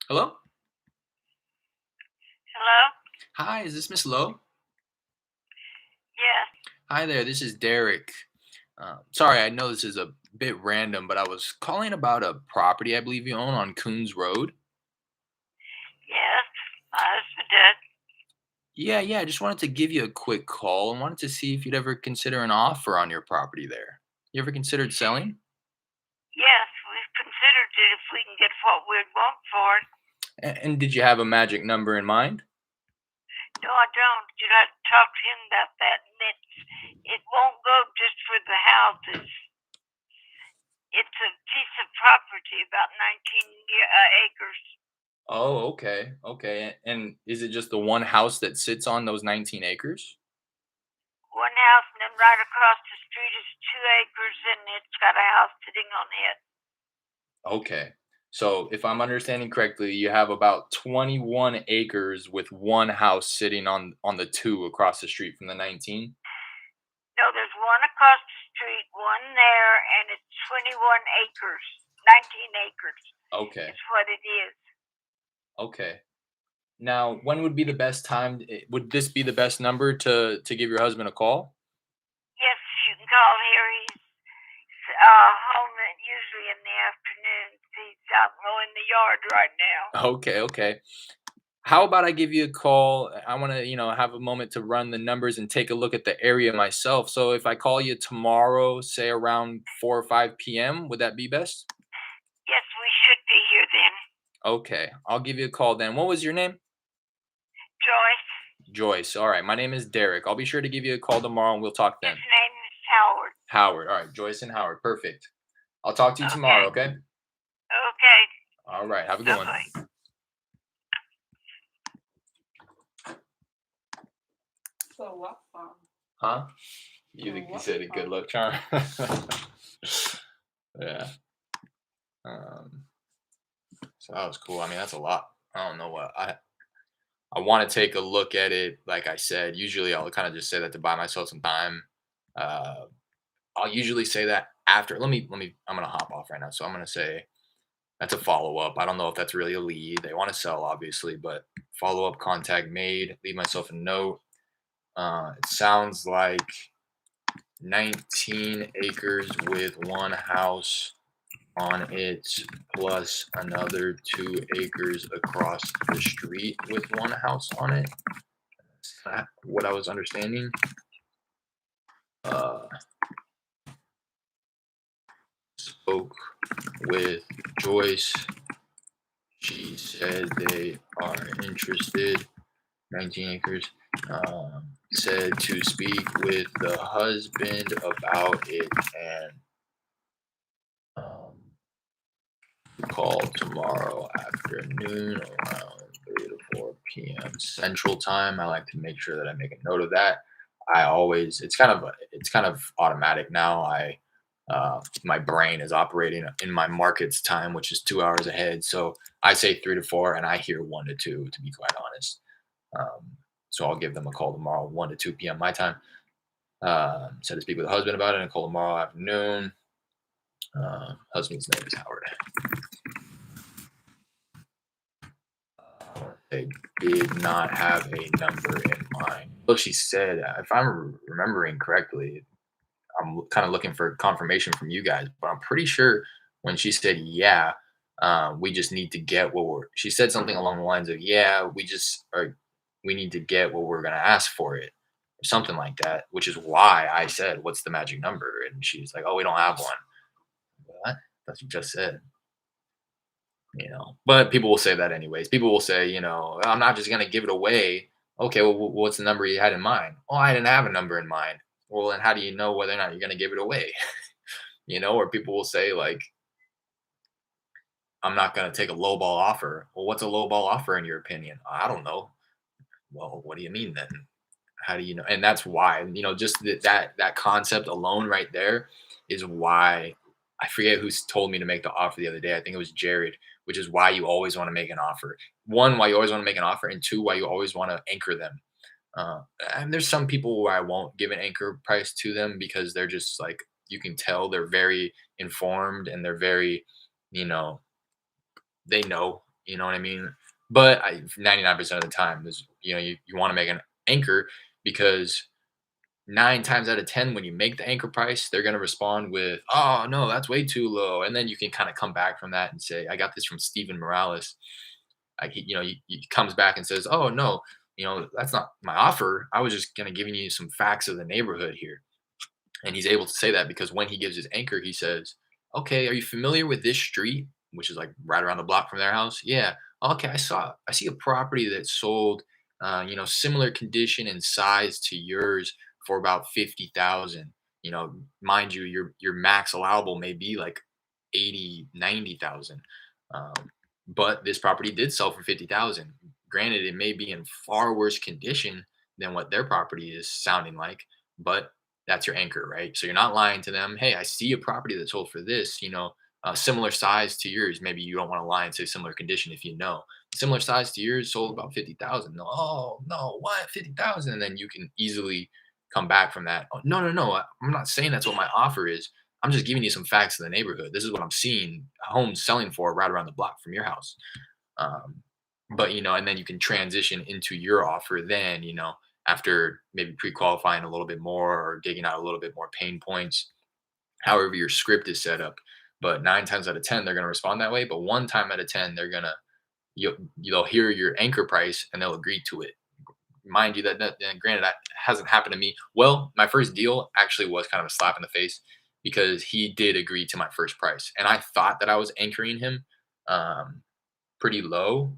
Hello? Hello? Hi, is this Miss Lowe? Yes. Hi there, this is Derek. Sorry, I know this is a bit random, but I was calling about a property I believe you own on Coons Road. Yes. My husband did. Yeah, I just wanted to give you a quick call and wanted to see if you'd ever consider an offer on your property there. You ever considered selling? Yes, we've considered it if we can get what we'd want for it. And did you have a magic number in mind? No, I don't. You have to talk to him about that. And it won't go just for the houses. It's a piece of property, about 19 acres. Oh, okay. And is it just the one house that sits on those 19 acres? One house, and then right across the street is 2 acres, and it's got a house sitting on it. Okay. So if I'm understanding correctly, you have about 21 acres with one house sitting on the two across the street from the 19. No, there's one across the street, one there, and it's 21 acres. 19 acres Okay. is what it is. Okay. Now, when would be the best time? Would this be the best number to give your husband a call? Yes, you can call here. He's home usually in the afternoon. He's out mowing the yard right now. Okay. How about I give you a call? I want to, have a moment to run the numbers and take a look at the area myself. So if I call you tomorrow, say around 4 or 5 p.m., would that be best? Yes, we should be here then. Okay, I'll give you a call then. What was your name? Joyce. Joyce. All right, my name is Derek. I'll be sure to give you a call tomorrow and we'll talk then. His name is Howard. Howard. All right, Joyce and Howard. Perfect. I'll talk to you tomorrow, okay? Okay. All right, have a good one. Bye-bye. So what song? Huh? You think you said a good luck charm? Yeah. So that was cool. I mean, that's a lot. I don't know what I want to take a look at it. Like I said, usually I'll kind of just say that to buy myself some time. I'll usually say that after. Let me. I'm gonna hop off right now. So I'm gonna say that's a follow up. I don't know if that's really a lead. They want to sell, obviously, but follow up contact made. Leave myself a note. It sounds like 19 acres with one house on it, plus another 2 acres across the street with one house on it. That's what I was understanding. Spoke with Joyce. She said they are interested. 19 acres. Said to speak with the husband about it and call tomorrow afternoon around 3 to 4 p.m. Central Time. I like to make sure that I make a note of that. It's kind of automatic now. My brain is operating in my market's time, which is 2 hours ahead. So I say 3 to 4 and I hear 1 to 2, to be quite honest. So I'll give them a call tomorrow, 1 to 2 p.m. my time. Said to speak with the husband about it and call tomorrow afternoon. Husband's name is Howard. they did not have a number in mind. Well, she said, if I'm remembering correctly, I'm kind of looking for confirmation from you guys, but I'm pretty sure when she said, yeah, we just need to get what she said something along the lines of, yeah, we need to get what we're going to ask for it, or something like that, which is why I said, what's the magic number? And she's like, oh, we don't have one. What? That's what you just said. But people will say that anyways. People will say, I'm not just gonna give it away. Okay, well, what's the number you had in mind? Oh, I didn't have a number in mind. Well, then how do you know whether or not you're gonna give it away? Or people will say like, I'm not gonna take a lowball offer. Well, what's a lowball offer in your opinion? I don't know. Well, what do you mean then? How do you know? And that's why, just that concept alone right there is why I forget who's told me to make the offer the other day. I think it was Jared, which is why you always want to make an offer. One, why you always want to make an offer, and two, why you always want to anchor them. Uh, and there's some people where I won't give an anchor price to them because they're just like, you can tell they're very informed and they're very, you know, they know, you know what I mean? But 99% of the time is, you want to make an anchor because 9 times out of 10, when you make the anchor price, they're going to respond with, oh, no, that's way too low. And then you can kind of come back from that and say, I got this from Steven Morales. He comes back and says, oh, no, that's not my offer. I was just going to giving you some facts of the neighborhood here. And he's able to say that because when he gives his anchor, he says, okay, are you familiar with this street, which is like right around the block from their house? Yeah. Okay. I see a property that sold, similar condition and size to yours for about 50,000. Mind you, your max allowable may be like 80, 90,000. Um, but this property did sell for 50,000. Granted, it may be in far worse condition than what their property is sounding like, but that's your anchor, right? So you're not lying to them. Hey, I see a property that sold for this, similar size to yours. Maybe you don't want to lie and say similar condition if you know. Similar size to yours sold about 50,000. No, oh, no, what? 50,000? And then you can easily come back from that. Oh, no, no, no. I'm not saying that's what my offer is. I'm just giving you some facts of the neighborhood. This is what I'm seeing homes selling for right around the block from your house. Um, but and then you can transition into your offer then, after maybe pre-qualifying a little bit more or digging out a little bit more pain points, however your script is set up. But 9 times out of 10, they're going to respond that way. But one time out of 10, they'll hear your anchor price and they'll agree to it. Mind you, that granted, that hasn't happened to me. Well, my first deal actually was kind of a slap in the face because he did agree to my first price. And I thought that I was anchoring him pretty low,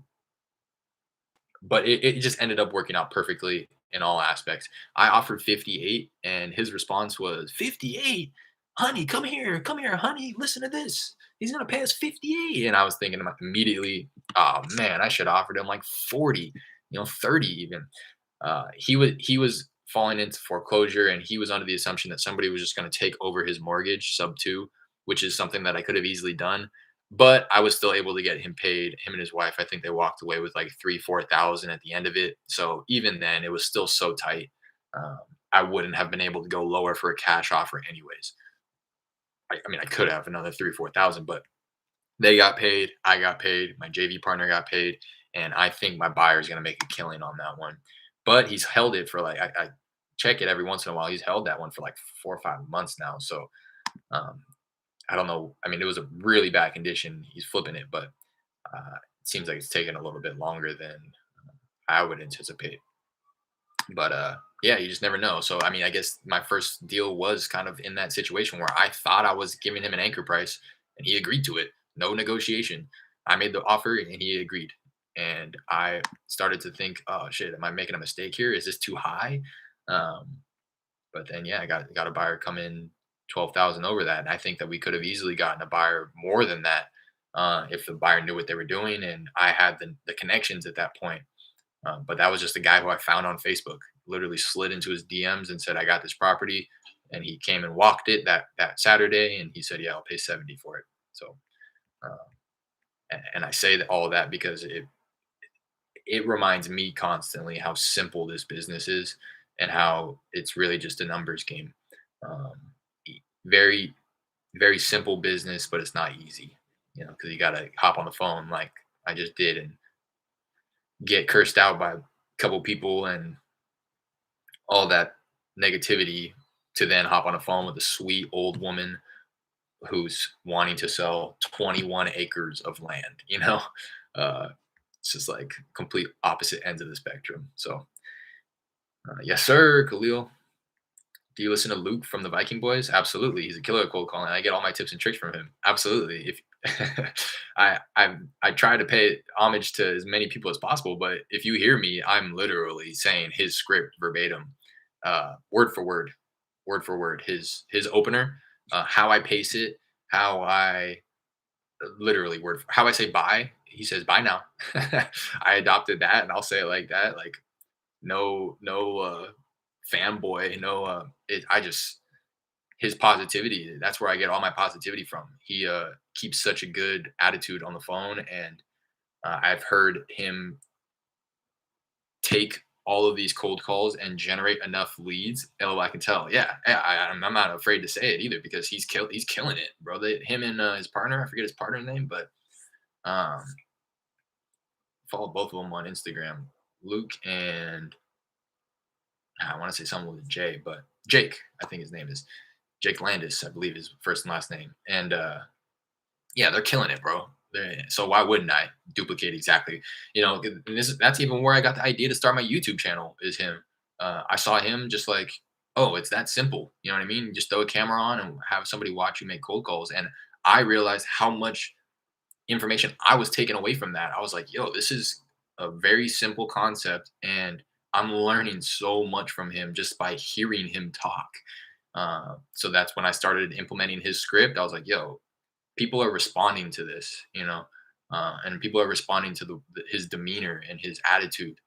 but it just ended up working out perfectly in all aspects. I offered 58 and his response was 58, honey, come here, honey, listen to this. He's gonna pay us 58. And I was thinking immediately, oh man, I should have offered him like 40, 30 even. He was falling into foreclosure and he was under the assumption that somebody was just going to take over his mortgage sub two, which is something that I could have easily done. But I was still able to get him paid. Him and his wife, I think they walked away with like 3, 4 thousand at the end of it. So even then, it was still so tight. Um, I wouldn't have been able to go lower for a cash offer, anyways. I mean, I could have another 3, 4 thousand, but they got paid. I got paid. My JV partner got paid, and I think my buyer is going to make a killing on that one. But he's held it for like I check it every once in a while. He's held that one for like 4 or 5 months now. So um, I don't know. I mean, it was a really bad condition. He's flipping it, but it seems like it's taking a little bit longer than I would anticipate. But yeah, you just never know. So I mean, I guess my first deal was kind of in that situation where I thought I was giving him an anchor price, and he agreed to it. No negotiation. I made the offer, and he agreed. And I started to think, oh shit, am I making a mistake here? Is this too high? Um, but then yeah, I got a buyer come in 12,000 over that, and I think that we could have easily gotten a buyer more than that if the buyer knew what they were doing, and I had the connections at that point. But that was just a guy who I found on Facebook. Literally slid into his DMs and said, "I got this property," and he came and walked it that Saturday, and he said, "Yeah, I'll pay 70 for it." So, uh, and I say that all of that because it reminds me constantly how simple this business is and how it's really just a numbers game. Um, very very simple business, but it's not easy. Because you got to hop on the phone like I just did and get cursed out by a couple people and all that negativity to then hop on a phone with a sweet old woman who's wanting to sell 21 acres of land, you know? Uh, it's just like complete opposite ends of the spectrum. So, yes, sir, Khalil. Do you listen to Luke from the Viking Boys? Absolutely. He's a killer at cold calling. I get all my tips and tricks from him. Absolutely. If I try to pay homage to as many people as possible, but if you hear me, I'm literally saying his script verbatim, word for word, word for word. His opener, how I pace it, how I literally how I say bye. He says bye now. I adopted that, and I'll say it like that. Like no fanboy, no I just his positivity, that's where I get all my positivity from. He keeps such a good attitude on the phone, and I've heard him take all of these cold calls and generate enough leads. Oh, I can tell. Yeah, I'm not afraid to say it either because he's killing it, bro. Him and his partner, I forget his partner name, but um, follow both of them on Instagram, Luke and I want to say someone with a J, but Jake, I think his name is Jake Landis, I believe his first and last name. And yeah, they're killing it, bro. So why wouldn't I duplicate exactly? You know, and that's even where I got the idea to start my YouTube channel. Is him? I saw him just like, oh, it's that simple. You know what I mean? Just throw a camera on and have somebody watch you make cold calls. And I realized how much information I was taken away from that. I was like, yo, this is a very simple concept, and I'm learning so much from him just by hearing him talk. So that's when I started implementing his script. I was like, yo, people are responding to this, you know, and people are responding to his demeanor and his attitude,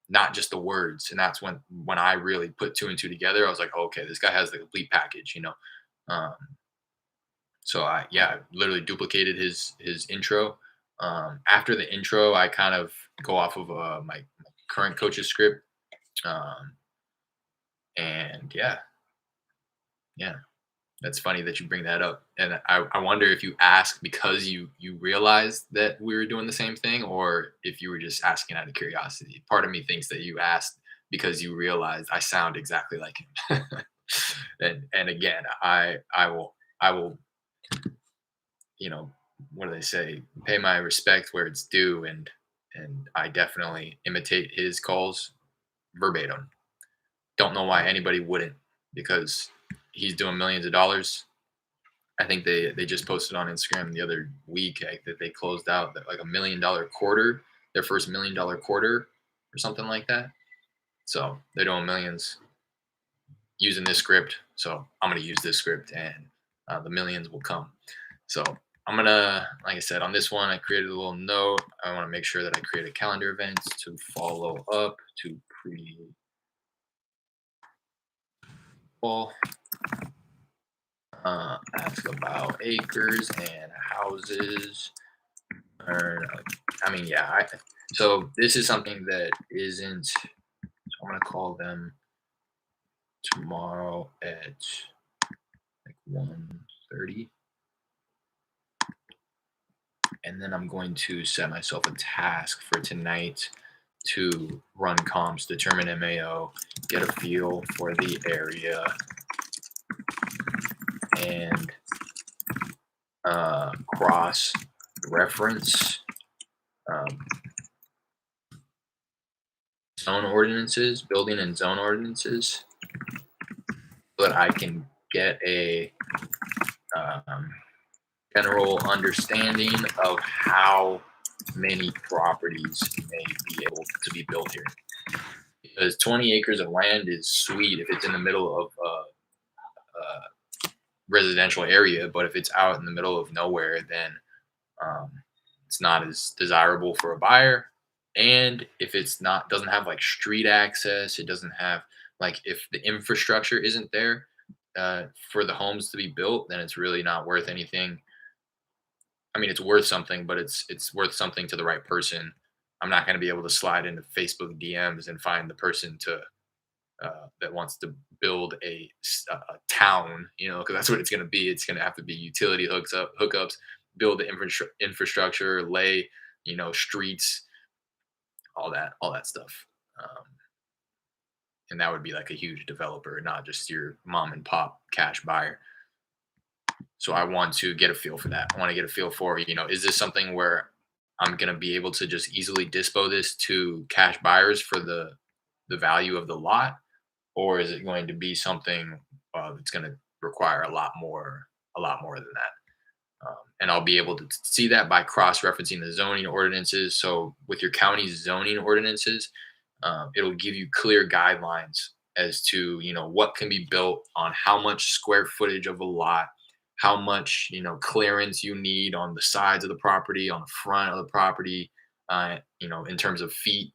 not just the words. And that's when I really put two and two together. I was like, oh, okay, this guy has the complete package, you know. Um, so I literally duplicated his intro. After the intro, I kind of go off of my current coach's script, um, and yeah. That's funny that you bring that up, and I wonder if you asked because you realized that we were doing the same thing, or if you were just asking out of curiosity. Part of me thinks that you asked because you realized I sound exactly like him. And again, I will you know, what do they say? Pay my respect where it's due, and I definitely imitate his calls verbatim. Don't know why anybody wouldn't, because he's doing millions of dollars. I think they just posted on Instagram the other week that they closed out like $1 million quarter, their first $1 million quarter or something like that. So they're doing millions using this script. So I'm gonna use this script, and the millions will come. So I'm gonna, like I said, on this one, I created a little note. I want to make sure that I create a calendar event to follow up to pre-call. Ask about acres and houses. So this is something that isn't. So I'm gonna call them tomorrow at like 1:30, and then I'm going to set myself a task for tonight to run comps, determine MAO, get a feel for the area, and cross reference zone ordinances, building and zone ordinances, so that I can get a general understanding of how many properties may be able to be built here. Because 20 acres of land is sweet if it's in the middle of a residential area, but if it's out in the middle of nowhere, then it's not as desirable for a buyer. And if it's not doesn't have like street access, it doesn't have like if the infrastructure isn't there for the homes to be built, then it's really not worth anything. I mean, it's worth something, but it's worth something to the right person. I'm not going to be able to slide into Facebook DMs and find the person that wants to build a town, you know, because that's what it's going to be. It's going to have to be utility hookups, build the infrastructure, lay, you know, streets, all that stuff. Um, and that would be like a huge developer, not just your mom and pop cash buyer. So I want to get a feel for that. I want to get a feel for, is this something where I'm going to be able to just easily dispo this to cash buyers for the value of the lot, or is it going to be something that's going to require a lot more than that? And I'll be able to see that by cross-referencing the zoning ordinances. So with your county's zoning ordinances, it'll give you clear guidelines as to what can be built on how much square footage of a lot, how much clearance you need on the sides of the property, on the front of the property, in terms of feet.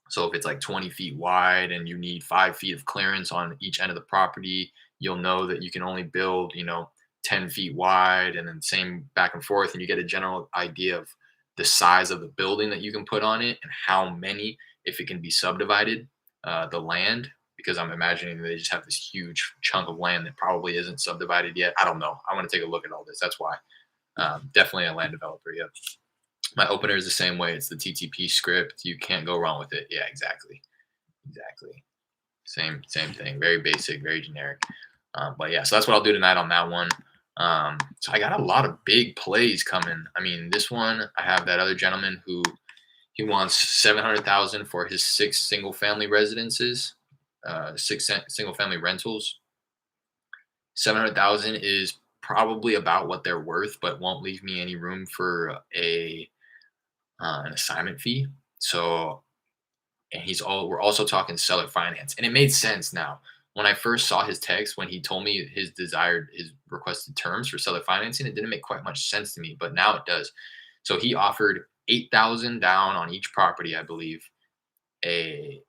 So if it's like 20 feet wide and you need 5 feet of clearance on each end of the property, you'll know that you can only build, 10 feet wide, and then same back and forth. And you get a general idea of the size of the building that you can put on it and how many, if it can be subdivided, the land, because I'm imagining they just have this huge chunk of land that probably isn't subdivided yet. I don't know. I want to take a look at all this. That's why. Definitely a land developer. Yep. My opener is the same way. It's the TTP script. You can't go wrong with it. Yeah, exactly. Exactly. Same thing. Very basic, very generic. But yeah, so that's what I'll do tonight on that one. So I got a lot of big plays coming. I mean, this one, I have that other gentleman who he wants 700,000 for his 6 single family residences, 6 single family rentals. 700,000 is probably about what they're worth, but won't leave me any room for an assignment fee. So, and we're also talking seller finance, and it made sense now. When I first saw his text, when he told me his requested terms for seller financing, it didn't make quite much sense to me, but now it does. So he offered 8,000 down on each property, I believe, a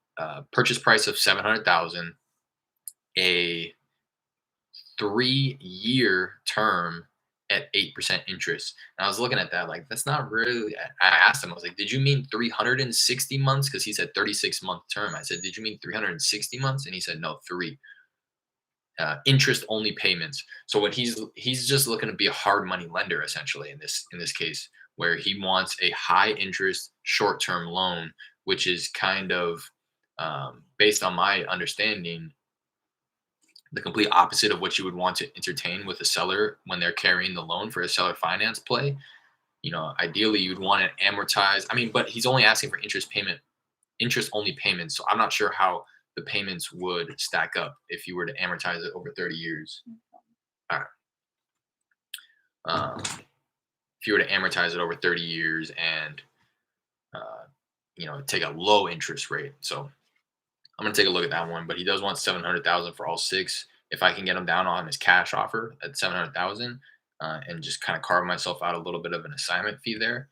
purchase price of 700,000, a 3-year term at 8% interest. And I was looking at that like, that's not really. I asked him, I was like, did you mean 360 months? Because he said 36-month term. I said, did you mean 360 months? And he said, no, 3. Interest only payments. So what he's just looking to be a hard money lender essentially in this case, where he wants a high interest short term loan, which is kind of based on my understanding, the complete opposite of what you would want to entertain with a seller when they're carrying the loan for a seller finance play. Ideally you'd want to amortize. I mean, but he's only asking for interest only payments. So I'm not sure how the payments would stack up if you were to amortize it over 30 years. All right. If you were to amortize it over 30 years and, take a low interest rate. So I'm going to take a look at that one, but he does want 700,000 for all 6. If I can get him down on his cash offer at 700,000 and just kind of carve myself out a little bit of an assignment fee there,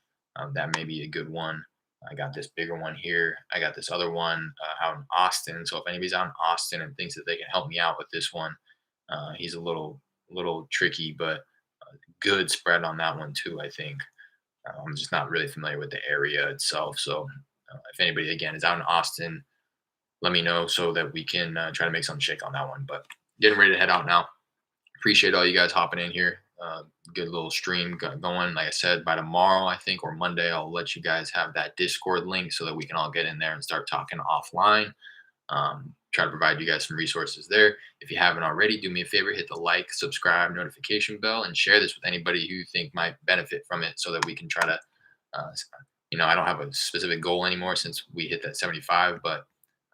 that may be a good one. I got this bigger one here. I got this other one out in Austin. So if anybody's out in Austin and thinks that they can help me out with this one, he's a little tricky, but good spread on that one too, I think. I'm just not really familiar with the area itself. So if anybody, again, is out in Austin, let me know so that we can try to make something shake on that one. But getting ready to head out now. Appreciate all you guys hopping in here. Good little stream going. Like I said, by tomorrow, I think, or Monday, I'll let you guys have that Discord link so that we can all get in there and start talking offline. Try to provide you guys some resources there. If you haven't already, do me a favor, hit the like, subscribe, notification bell, and share this with anybody who you think might benefit from it so that we can try to, I don't have a specific goal anymore since we hit that 75, but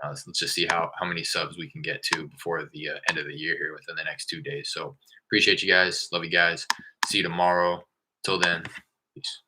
let's just see how many subs we can get to before the end of the year here within the next 2 days. So appreciate you guys. Love you guys. See you tomorrow. Till then, peace.